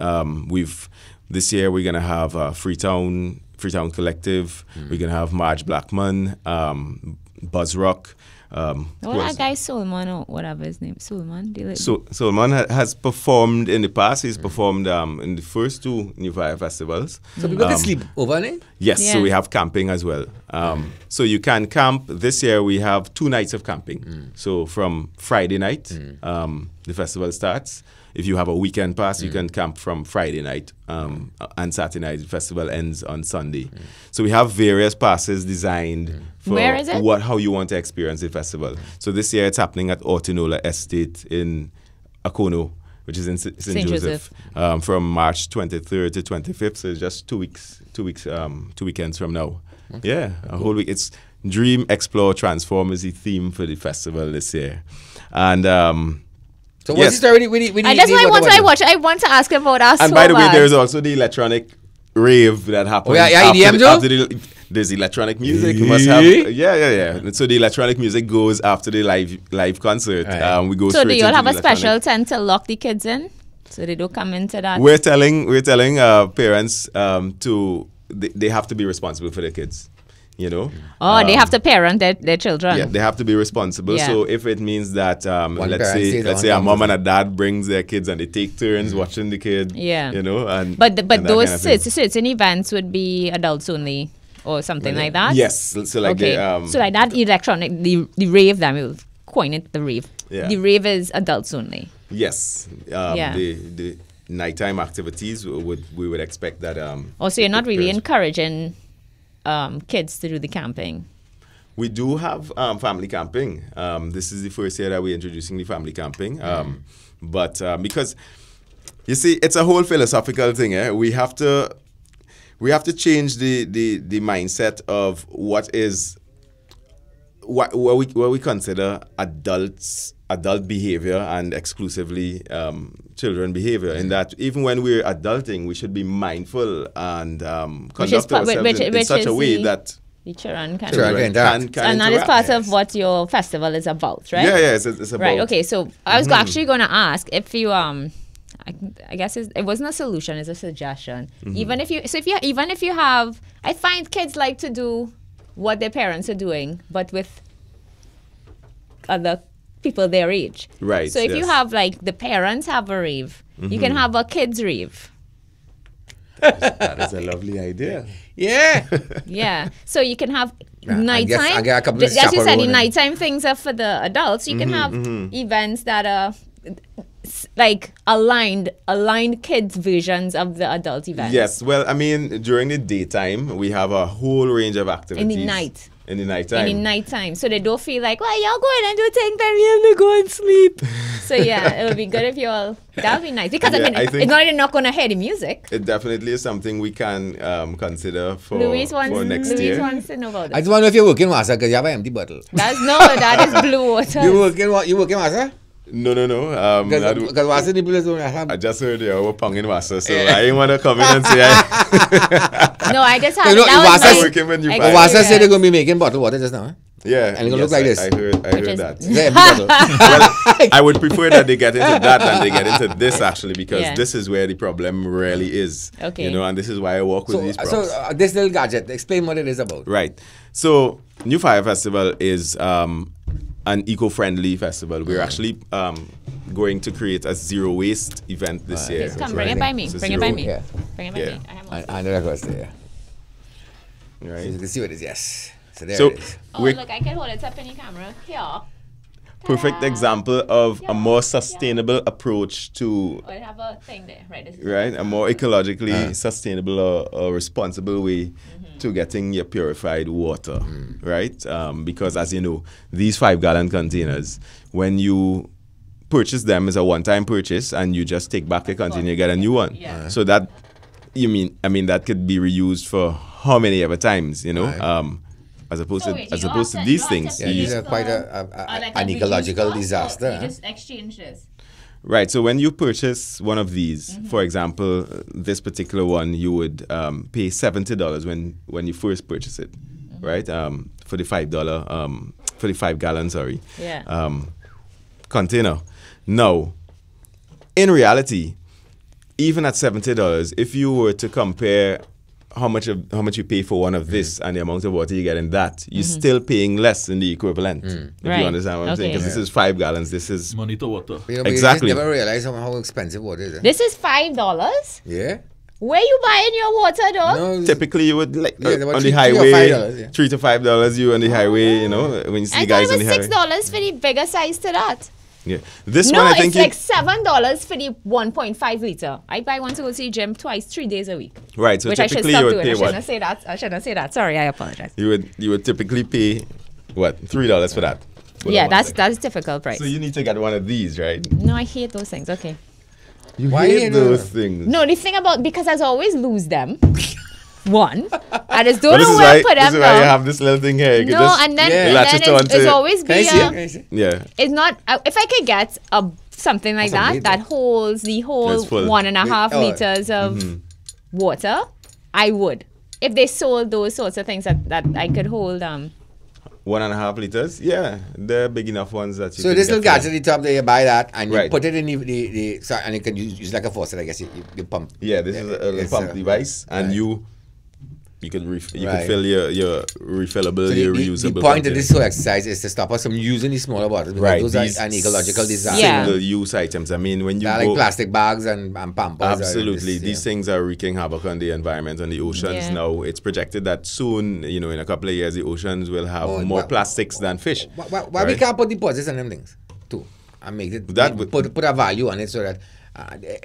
this year we're going to have Freetown Collective. We're going to have Marge Blackman, Buzz Rock. That guy Solomon or whatever his name, Solomon. Solomon has performed in the past. He's performed in the first two New Fire festivals. So people can sleep overnight? Yes, so we have camping as well. So you can camp. This year we have 2 nights of camping. So from Friday night, the festival starts. If you have a weekend pass, you can camp from Friday night and Saturday night. The festival ends on Sunday. So we have various passes designed for where is it? How you want to experience the festival. So this year it's happening at Ortinola Estate in Akono, which is in St. Joseph, from March 23rd to 25th. So it's just 2 weekends from now. Okay. Yeah, a whole week. It's Dream, Explore, Transform is the theme for the festival this year. And so what's the story? That's why I want to ask about us. And by the way, there's also the electronic rave that happens. There's electronic music. You must have. Yeah. So the electronic music goes after the live concert. We go. So do you all have a special tent to lock the kids in, so they don't come into that? We're telling parents they have to be responsible for their kids. They have to parent their children. Yeah, they have to be responsible. Yeah. So if it means that let's say a mom and a dad brings their kids and they take turns watching the kid. Yeah. And but those certain events would be adults only or something like that. Yes. So like so like that electronic the rave, that we'll coin it the rave. Yeah. The rave is adults only. Yes. The nighttime activities we would expect that so you're not really encouraging kids to do the camping? We do have family camping. This is the first year that we're introducing the family camping. But because, you see, it's a whole philosophical thing. We have to change the mindset of what we consider adult behavior and exclusively children behavior, in that even when we're adulting, we should be mindful and conduct ourselves in such a way that the children can and that is part of what your festival is about, right? Yeah, it's about. Right, okay, so I was actually going to ask if you, I guess it wasn't a solution, it's a suggestion. Even if you have, I find kids like to do what their parents are doing, but with other people their age. Right. So if you have, like, the parents have a rave, you can have a kids rave. That is a lovely idea. Yeah. Yeah. So you can have I nighttime. get a couple of As you said, the chaperone nighttime things are for the adults. You can have events that are like aligned kids versions of the adult events. Yes. Well, I mean, during the daytime, we have a whole range of activities. In the night. In the nighttime. In the nighttime. So they don't feel like, well, y'all going and do things, then we have to go and sleep. So yeah, it would be good if you all, that would be nice. Because Yeah, I mean, I think it's not you're not going to hear the music. It definitely is something we can consider for Louise wants year. to know about I it. just want to know if you're working, Master, because you have an empty bottle. That is blue water. You working, Master? No. Because Master the police don't have. I just heard you were ponging Master, so I didn't want to come in and say No, I just had You know, that was Iwasa my working when you buy. Master said they're going to be making bottled water just now. Huh? Yeah. And it's going to look like this. I heard is- that. Yeah, empty bottle. Well, I would prefer that they get into that than they get into this, actually, because Yeah. this is where the problem really is. Okay. You know, and this is why I work with these props. So this little gadget, explain what it is about. Right. So, New Fire Festival is an eco-friendly festival. We're actually going to create a zero waste event this year. Come, bring it by me. So Bring it by zero- me. Yeah. Bring it by Yeah. me. I have one. And the records there. Right. You can see what it is, yes. So there So, it is. Oh, we're look, I can hold it up in the camera. Here. perfect example of a more sustainable approach to, Oh, I have a thing there. Right. This is right, a more ecologically sustainable or responsible way to getting your purified water, right? Because as you know, these 5-gallon containers, when you purchase them, is a one-time purchase, and you just take back the container, you get a new one. Yeah. So that, that could be reused for how many ever times, you know? Right. As opposed So to wait, as you opposed to offset- these you things. offset Yeah, you these use- are quite an ecological disaster. You Huh? just exchange this. Right. So when you purchase one of these, for example, this particular one, you would pay $70 when you first purchase it, right? For the $5 for the 5-gallon, sorry, Yeah. container. Now, in reality, even at $70, if you were to compare how much you pay for one of this and the amount of water you get in that, you're still paying less than the equivalent. If Right. you understand what I'm saying, Okay. because this is 5 gallons. This is Money to water. You know, but Exactly. You just never realize how expensive water is. Huh? This is $5. Yeah. Where you buying your water, though? No, it's- typically you would like Yeah, about on $3 the or highway, $5, yeah. $3 to $5. You on the highway, you know, when you see I the thought guys it on was the highway. $6 for the bigger size to that. Yeah, this No, one I it's think like $7 for the 1.5 liter. I buy one to go to the gym 3 days a week. right. So Which I should typically stop you would doing. pay I shouldn't what? say that. I shouldn't say that. Sorry, I apologize. You would typically pay what $3 for that. Hold Yeah, on one that's second. that's difficult price. So you need to get one of these, right? No, I hate those things. Okay. You Why hate you those know? things. No, the thing about because I always lose them. One, I just don't But this know is where why to put this them is why you now. have this little thing here. You can No, just and then, Yeah. latch and it then onto it's it. always Can I be see it? a, Can I see it? yeah. it's not if I could get something like That's that that amazing. holds the whole It's full. 1.5 Oh. liters of water, I would. If they sold those sorts of things that I could hold 1.5 liters. Yeah, they're big enough ones that you. So can this get little for- gadget at the top there, you buy that and you Right. put it in the so, and you can use like a faucet, I guess. You pump. Yeah, this is a little It's, pump device, and right. you could you Right. could fill your refillable, So your the reusable. point of container. this whole exercise is to stop us from using these smaller bottles because Right, those these are an ecological disaster. Yeah. single-use items. I mean, when you They're go, like plastic bags and pampers. absolutely, these things are wreaking havoc on the environment, on the oceans. Yeah. Now, it's projected that soon, in a couple of years, the oceans will have Oh, more but- plastics than fish. Why we right? can't put deposits on them things too and make it That would- put a value on it so that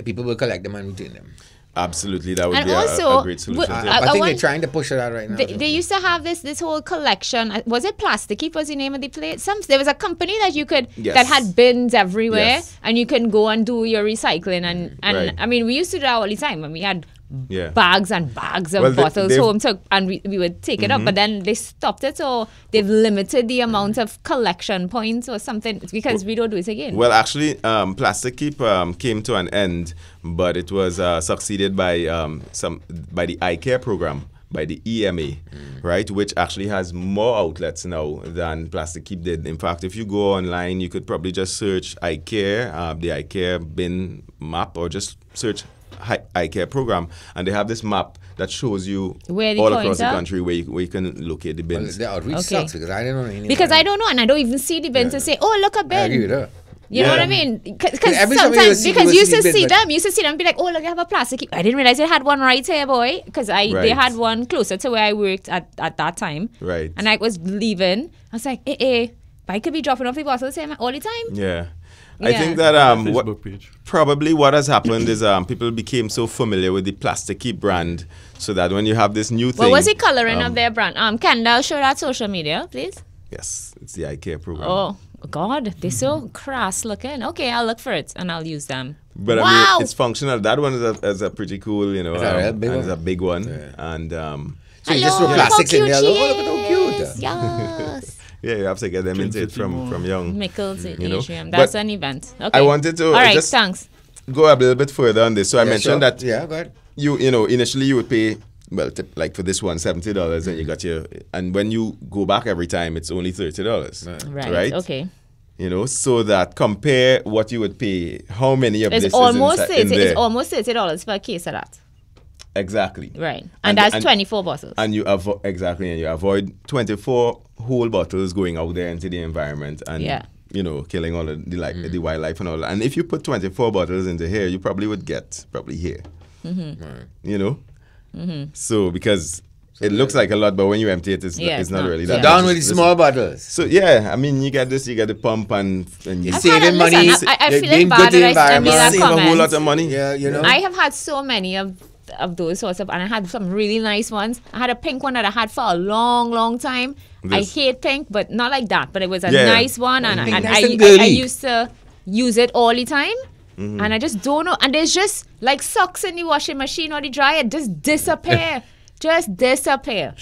people will collect them and return them. Absolutely, that would And be also, a great solution. w- to it. I think they're want- trying to push that right now. They used to have this whole collection. Was it Plasticky? Was the name of the place? There was a company that you could Yes. that had bins everywhere, Yes. and you can go and do your recycling. And Right. I mean, we used to do that all the time when we had Yeah. bags and bags of Well, bottles they've- home, and we would take it up. But then they stopped it, so they've limited the amount of collection points or something because we don't do it again. Well, actually, Plastic Keep came to an end, but it was succeeded by the eye care program, by the EMA, right? Which actually has more outlets now than Plastic Keep did. In fact, if you go online, you could probably just search eye care, the eye care bin map, or just search eye care program, and they have this map that shows you Where the all across the points are? country where you can locate the Well, bins. the outreach Okay. sucks because I don't know anything. Because about I don't know, and I don't even see the bin to say, "Oh, look a it. I agree bin." with her. You know what I mean? Because every time you sometimes, see- because you you used to see see it, them, and be like, oh, look, you have a plastic. I didn't realize they had one right here, boy. Because they Right. had one closer to where I worked at that time. Right. And I was leaving. I was like, but I could be dropping off the bottles all the time. Yeah. I Yeah. think that Facebook page. probably what has happened is people became so familiar with the plasticky brand, so that when you have this new thing. What was the coloring of their brand? Kendall, show that social media, please. Yes, it's the iCare program. Oh, God, they're so crass looking. Okay, I'll look for it and I'll use them. But wow. I mean, it's functional. That one is a pretty cool, you know, It's a big one. Yeah. And So you just throw Hello, plastics how in there. cute Oh, look at how cute. Yes. yeah, you have to get them into it from young. Mickles You know? Atrium. That's But an event. Okay. I wanted to All right, just thanks. go a little bit further on this. So I mentioned that Yeah, go ahead. you know, initially you would pay, well, like for this one, $70, and you got and when you go back every time, it's only $30. Right. Okay. You know, so that compare what you would pay, how many of It's this almost is in there. It's almost $30 per case of that. Exactly. Right. And that's 24 bottles. And you avoid 24 whole bottles going out there into the environment and you know, killing all of the wildlife and all that. And if you put 24 bottles into here, you probably would get here. You know? So because it looks like a lot, but when you empty it, it's not really that. Down much. with the small bottles. So yeah, I mean, you get the pump and You're I've saving had money. listen, I you're feel being bad good to the that I made that save a whole comment. lot of money. Yeah, you know. I have had so many of those sorts of, and I had some really nice ones. I had a pink one that I had for a long, long time. I hate pink, but not like that. But it was a nice one, and Pink, and nice and I girly. used to use it all the time. And I just don't know. And there's just like socks in the washing machine or the dryer, just disappear. Just disappear.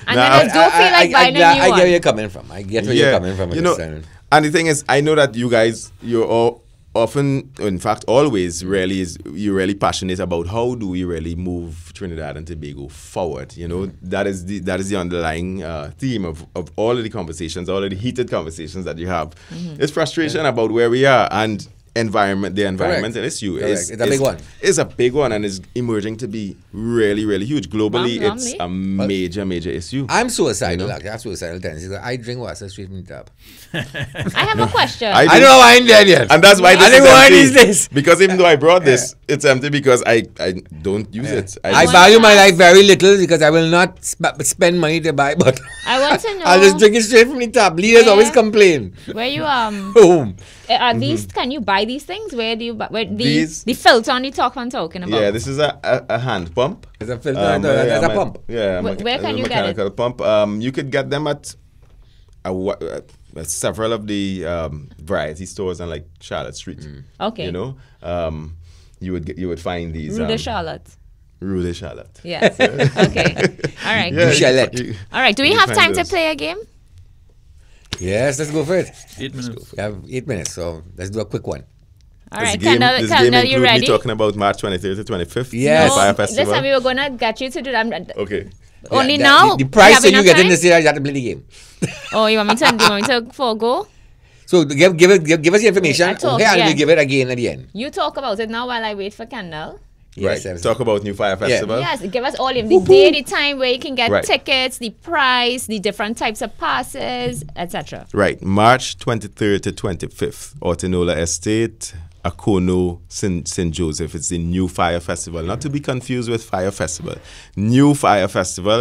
And then I don't feel like buying a new I get one. where you're coming from. I get where you're coming from. You know, and the thing is, I know that you guys, you're all often, in fact, always, you're really passionate about how do we really move Trinidad and Tobago forward. You know, that is the underlying theme of all of the conversations, all of the heated conversations that you have. It's frustration about where we are, and the environmental issue is it's a big one. It's a big one, and is emerging to be really, really huge. Globally, it's a major issue. I'm suicidal. I have suicidal tendencies. I drink water straight from the tap. I have a question. I don't know why I'm dead yet. And that's why this I think is why empty. is this? Because even though I brought this, it's empty because I don't use it. I value my life very little because I will not spend money to buy, but I want to know. I'll just drink it straight from the tap. Leaders always complain. Where you Boom. are these? Can you buy these things? Where do you buy? Where These- the filter on the top I'm talking about? Yeah, this is a hand pump. It's a filter. That's a pump. Yeah, Where can you get it? mechanical pump. You could get them at several of the variety stores on like Charlotte Street. Okay. You know, you would find these. Rue de Charlotte. Rue de Charlotte. Yes. Okay. All right. Yeah, Charlotte. All right. Do we you have find time to those. play a game? Yes, let's go for it. 8 minutes. We have 8 minutes, so let's do a quick one. All This right. game Kendall, you include ready? me talking about March 23rd to 25th. Yes. the Fire Festival. Listen, we were gonna get you to do that. Okay. Only Yeah, now. The We price have that you enough get in time? this year, you have to play the game. Oh, you want me to forego? So give us the information. I talk, Okay, and yeah. we give it again at the end. You talk about it now while I wait for Kendall. Yes, Right. Talk about New Fire Festival. Yes, give us all of the day, the time where you can get Right. tickets, the price, the different types of passes, etc. Right. March 23rd to 25th. Ortinola Estate, Akono, St. Joseph. It's the New Fire Festival. Not to be confused with Fire Festival. New Fire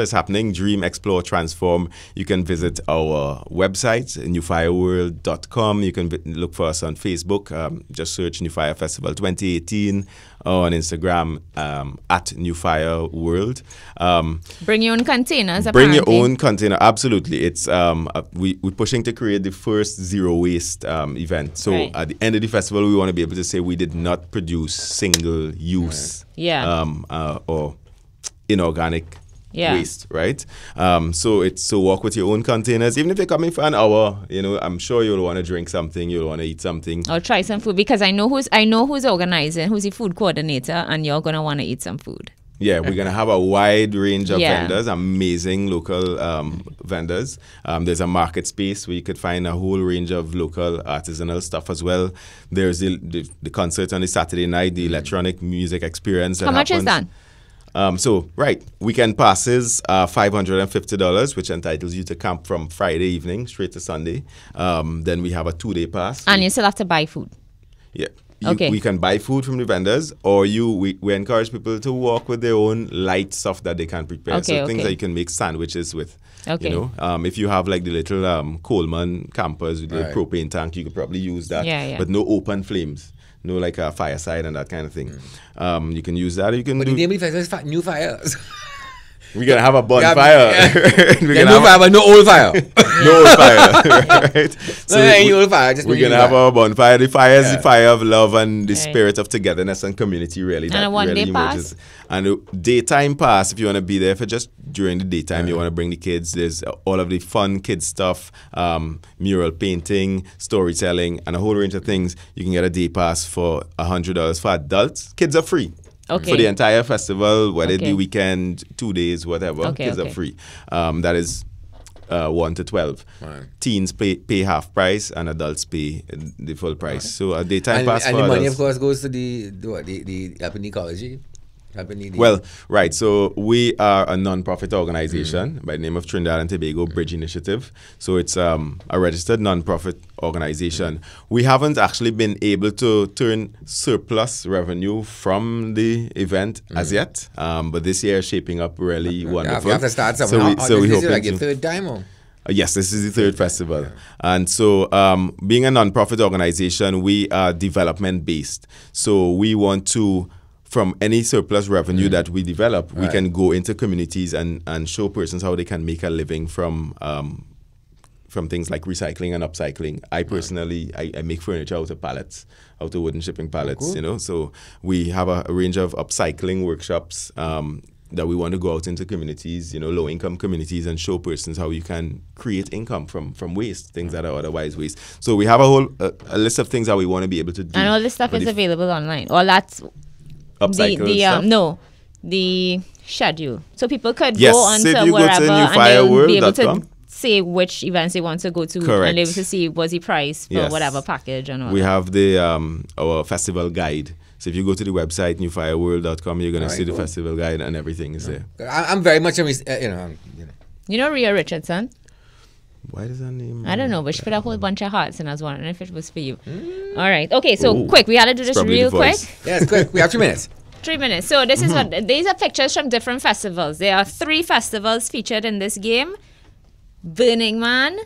is happening. Dream, Explore, Transform. You can visit our website, newfireworld.com. You can look for us on Facebook. Just search New Fire Festival 2018 on Instagram at New Fire World. Bring your own containers. Bring your apparently. own container. Absolutely. It's we're pushing to create the first zero waste event. So Right. at the end of the festival, we want to be able to say we did not produce single use or inorganic waste, right? So walk with your own containers. Even if you're coming for an hour, you know, I'm sure you'll want to drink something, you'll want to eat something. Or try some food because I know who's organizing, who's the food coordinator, and you're gonna want to eat some food. Yeah, we're going to have a wide range of Yeah. vendors, amazing local vendors. There's a market space where you could find a whole range of local artisanal stuff as well. There's the concert on the Saturday night, the electronic music experience. How much is that? weekend passes $550, which entitles you to camp from Friday evening straight to Sunday. Then we have a 2-day pass. And you still have to buy food. Yeah. Okay. We can buy food from the vendors, or we encourage people to walk with their own light stuff that they can prepare. Things that you can make sandwiches with. Okay. You know, if you have like the little Coleman campers with the propane tank, you could probably use that. But no open flames. No like a fireside and that kind of thing. You can use that. You can. But the name of the festival is New Fires. We're going to have a bonfire. No old fire. No old fire. Right? So any old fire. We're going to have a bonfire. The fire is the fire of love and the spirit of togetherness and community, really. And a one-day pass? And a daytime pass, if you want to be there for just during the daytime, you want to bring the kids. There's all of the fun kids stuff, mural painting, storytelling, and a whole range of things. You can get a day pass for $100 for adults. Kids are free. Okay. For the entire festival, whether it be weekend, 2 days, whatever, kids are free. That is 1 to 12. Right. Teens pay half price and adults pay the full price. Right. So a daytime pass for and the adults. money, of course, goes to the Japanese college. Well, right. So we are a non-profit organization by the name of Trinidad and Tobago Bridge Initiative. So it's a registered non-profit organization. We haven't actually been able to turn surplus revenue from the event as yet, but this year is shaping up really wonderful. You have to start somewhere. So we hope like your third time, or? Yes, this is the third festival. And so being a non-profit organization, we are development-based. So we want to, from any surplus revenue that we develop, we can go into communities and show persons how they can make a living from things like recycling and upcycling. I personally, I make furniture out of pallets, out of wooden shipping pallets, you know. So we have a range of upcycling workshops that we want to go out into communities, you know, low-income communities, and show persons how you can create income from waste, things that are otherwise waste. So we have a whole a list of things that we want to be able to do. And all this stuff is available online. All that's... the schedule. So people could go on to wherever and they'll be able to say which events they want to go to. Correct. And be able to see what's the price for whatever package and all. We have the our festival guide. So if you go to the website newfireworld.com, you're going to see the festival guide and everything is there. I'm very much You know Rhea Richardson? Why does that name? I don't know, but she put a whole bunch of hearts, and I was wondering if it was for you. All right. Okay, so quick. We had to do this real quick. Yes, quick. We have 3 minutes. 3 minutes. So this is what these are pictures from different festivals. There are 3 festivals featured in this game: Burning Man,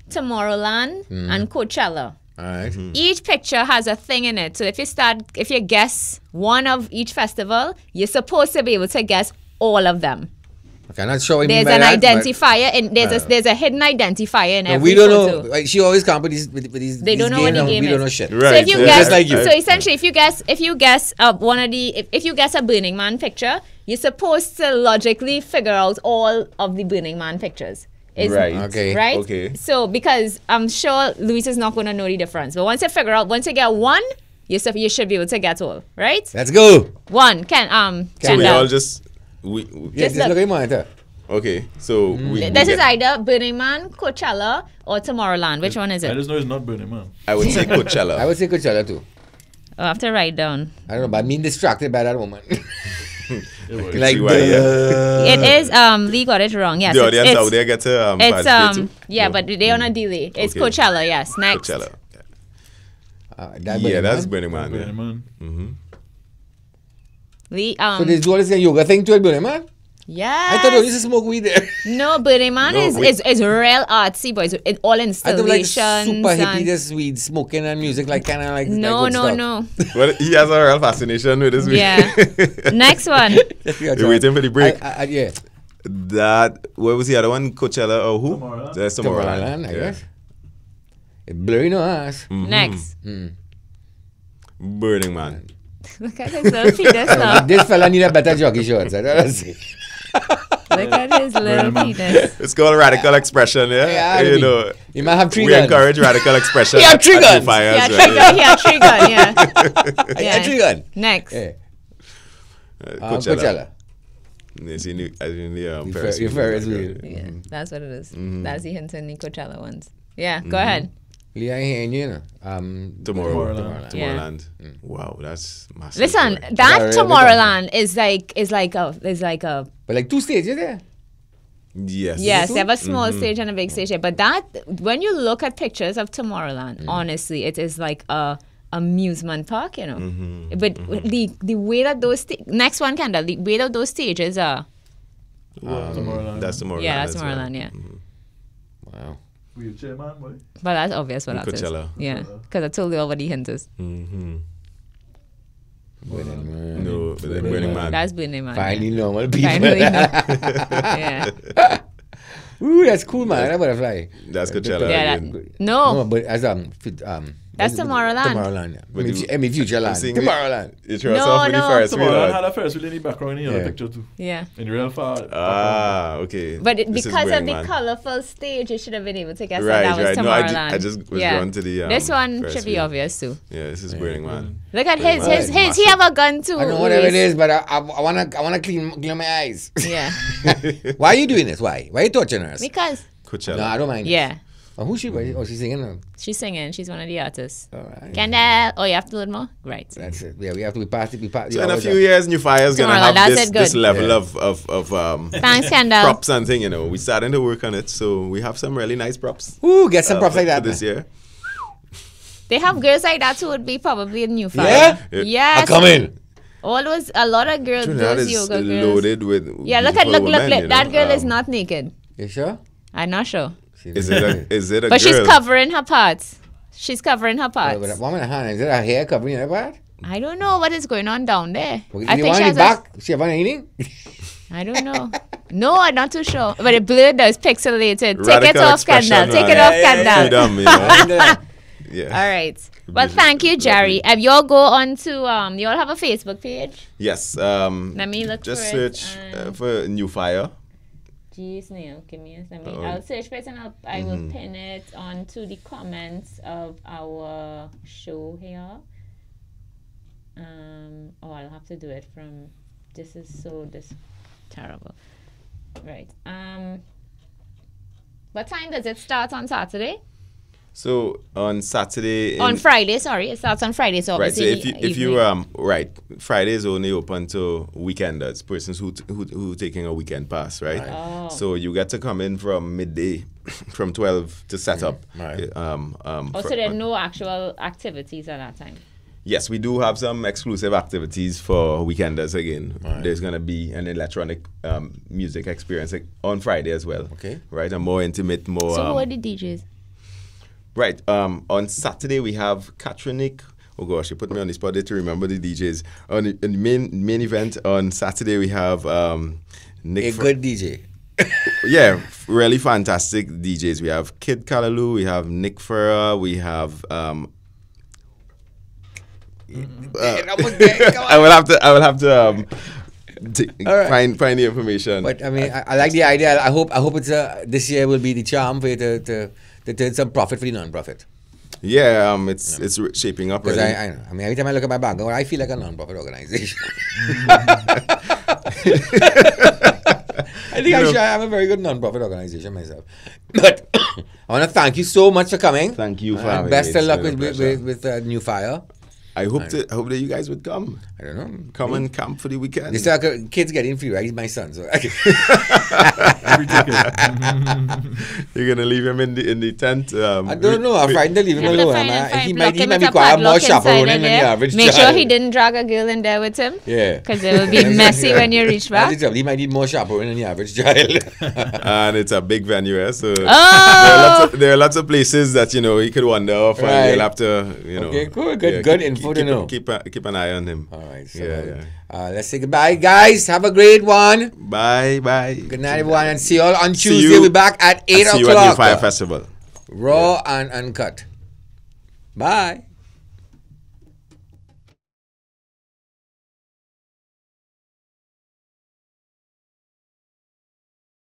Tomorrowland, and Coachella. All right. Each picture has a thing in it. So if you guess one of each festival, you're supposed to be able to guess all of them. Okay, I'm not sure what you mean There's by an that, identifier, and there's a hidden identifier in every we don't photo. know. Like, she always comes with these. They don't know what the game we is. don't know shit. Right. So if you Yeah. guess, Just like you. so essentially, if you guess if you guess a Burning Man picture, you're supposed to logically figure out all of the Burning Man pictures. Right. Okay. Right. Okay. So because I'm sure Luis is not going to know the difference, but once you get one, you should be able to get all. Right. Let's go. One. So we all just Just look at your monitor. Okay, so this is either Burning Man, Coachella, or Tomorrowland. Which one is I it? just know it's not Burning Man. I would say Coachella. I would say Coachella too. I have to write down. I don't know, but I'm being distracted by that woman. Like It is Lee got it wrong. Yes, the audience out there get to it's but they're on a delay. It's Coachella. Yes, next. Coachella. That's Burning Man. Burning Man. Lee so they do all this yoga thing to it, Burning Man? Yes. I thought they used to smoke weed there. No, Burning Man is real artsy, boys. It's all installations. I thought like super hippie, just weed smoking and music, like kind of like no. Well, he has a real fascination with his weed. Yeah. Next one. You're waiting for the break. Yeah. That, what was the other one? Coachella or who? Tomorrowland. That's Tomorrowland, I guess. It's blurry no ass. Next. Burning Man. Look at his little penis now. This fella need a better jockey shorts. I don't see. Look at his little penis. It's called radical expression, yeah? You know. You might have 3 We guns. encourage radical expression. He had 3 guns. He had 3 guns, yeah. He had 3 guns. Next. Yeah. Coachella. As in the Ferris wheel. Yeah, that's what it is. That's the Hinton and Coachella ones. Yeah, go ahead. Leah and you know. Tomorrowland. Tomorrowland. Wow, that's massive. Listen, Right? that Tomorrowland is like a But like 2 stages there. Yes. yes, they have a small stage and a big stage. But that when you look at pictures of Tomorrowland, honestly, it is like a amusement park, you know. But the way that those next one, Kendall, the way that those stages are. Tomorrowland. That's Tomorrowland. Yeah, that's as well. Tomorrowland. Yeah. Wow. Wheelchair man, boy. But that's obvious what that is. Coachella. Yeah, because I told you all what the hint is. No, but then Burning Man. That's Burning Man. Finally Yeah. normal people. Finally, yeah. Ooh, that's cool, man. That butterfly. That's Coachella. Yeah, again. No, but as That's Tomorrowland. Tomorrowland. Yeah. But Future I'm land. seeing Tomorrowland. You throw us No, off with the no. Ferris wheel. Tomorrowland had a Ferris wheel in the background in the other Yeah. picture too. Yeah. In real far. Okay. But This is because of Burning the Man. colorful stage, you should have been able to guess Right, that was right. No, Tomorrowland. I just was drawn to the, this one Ferris should be wheel. obvious too. Yeah, this is Burning Man. Look at his. Burning His. Man. His. He have a gun too. I don't know whatever it Luis. is, but I wanna clean my eyes. Yeah. Why are you doing this? Why are you torturing us? Because. Coachella. No, I don't mind. Yeah. Oh, who's she? Oh, she's singing now. She's singing. She's one of the artists. All right. Kendall. Oh, you have to learn more? Right. That's it. Yeah, we have to be past it. So in a few years, New Fire's gonna Tomorrowland, have that's this, it, good. this level Yeah. of Thanks, Kendall. props and thing. You know, we're starting to work on it, so we have some really nice props. Ooh, get some props like for that. this year. They have girls like that who would be probably a new fire. Yeah? Yes. I come in. All those, a lot of girls, Trinidad those is yoga girls. loaded with Yeah, look, beautiful women, you know. that girl is not naked. You sure? I'm not sure. Is it a But girl? she's covering her parts. She's covering her parts. But one minute, hand. Is it her hair covering her part? I don't know what is going on down there. You I think want she it has back? She have anything? I don't know. No, I'm not too sure. But it blurred though. It's pixelated. Take it Radical off, Kendall. expression, Take it man. off, Kendall. Freedom, you know? Yeah. All right. Well, thank you, Jerry. You all go on to you all have a Facebook page. Yes. Let me look Just for it, search and- for New Fire. Jeez, Neil, give me a second. Oh. I'll search for it and I will pin it onto the comments of our show here. I'll have to do it from. This is terrible. Right. What time does it start on Saturday? So on Saturday. On Friday, sorry. It starts on Friday, so Right, so obviously if you Friday is only open to weekenders, persons who taking a weekend pass, right? Oh. So you get to come in from midday, from 12 to set up. Right. so there are no actual activities at that time. Yes, we do have some exclusive activities for weekenders again. Right. There's going to be an electronic music experience on Friday as well. Okay. Right, a more intimate, more... So who are the DJs? Right. On Saturday we have Katrinik. Oh gosh, you put me on the spot there to remember the DJs. On the main event on Saturday we have Nick. A good DJ. Yeah, really fantastic DJs. We have Kid Kalaloo, we have Nick Ferrer, we have. I will have to right. find the information. But I mean, I like the idea. I hope it's this year will be the charm for you to turn some profit for the non-profit. Yeah, it's shaping up. Because Really. I know. I mean, every time I look at my bank, I feel like a non-profit organization. I think I'm a very good non-profit organization myself. But I want to thank you so much for coming. Thank you for and having best me. of luck It's been a pleasure. with New Fire. I hope that you guys would come. I don't know. Come and camp for the weekend. This kids getting free, right? He's my son, so Every ticket. You're gonna leave him in the tent. I don't know. I'm frightened to leave him You have to alone. find He lock might him with a require more padlock inside chaperoning in than the there. average Make child. sure he didn't drag a girl in there with him. Yeah. Because it will be messy when you reach back. That's the trouble. He might need more chaperoning than the average child. And it's a big venue, eh? So Oh! there are lots of places that you could wander off, Right. and you'll have to Okay, cool. Good info to know. Keep an eye on him. All right. So Yeah. let's say goodbye, guys. Have a great one. Bye. Good night, everyone, and see you all on See Tuesday. you- We'll be back at 8 See you at New Fire o'clock. Festival. Raw and Uncut. Bye.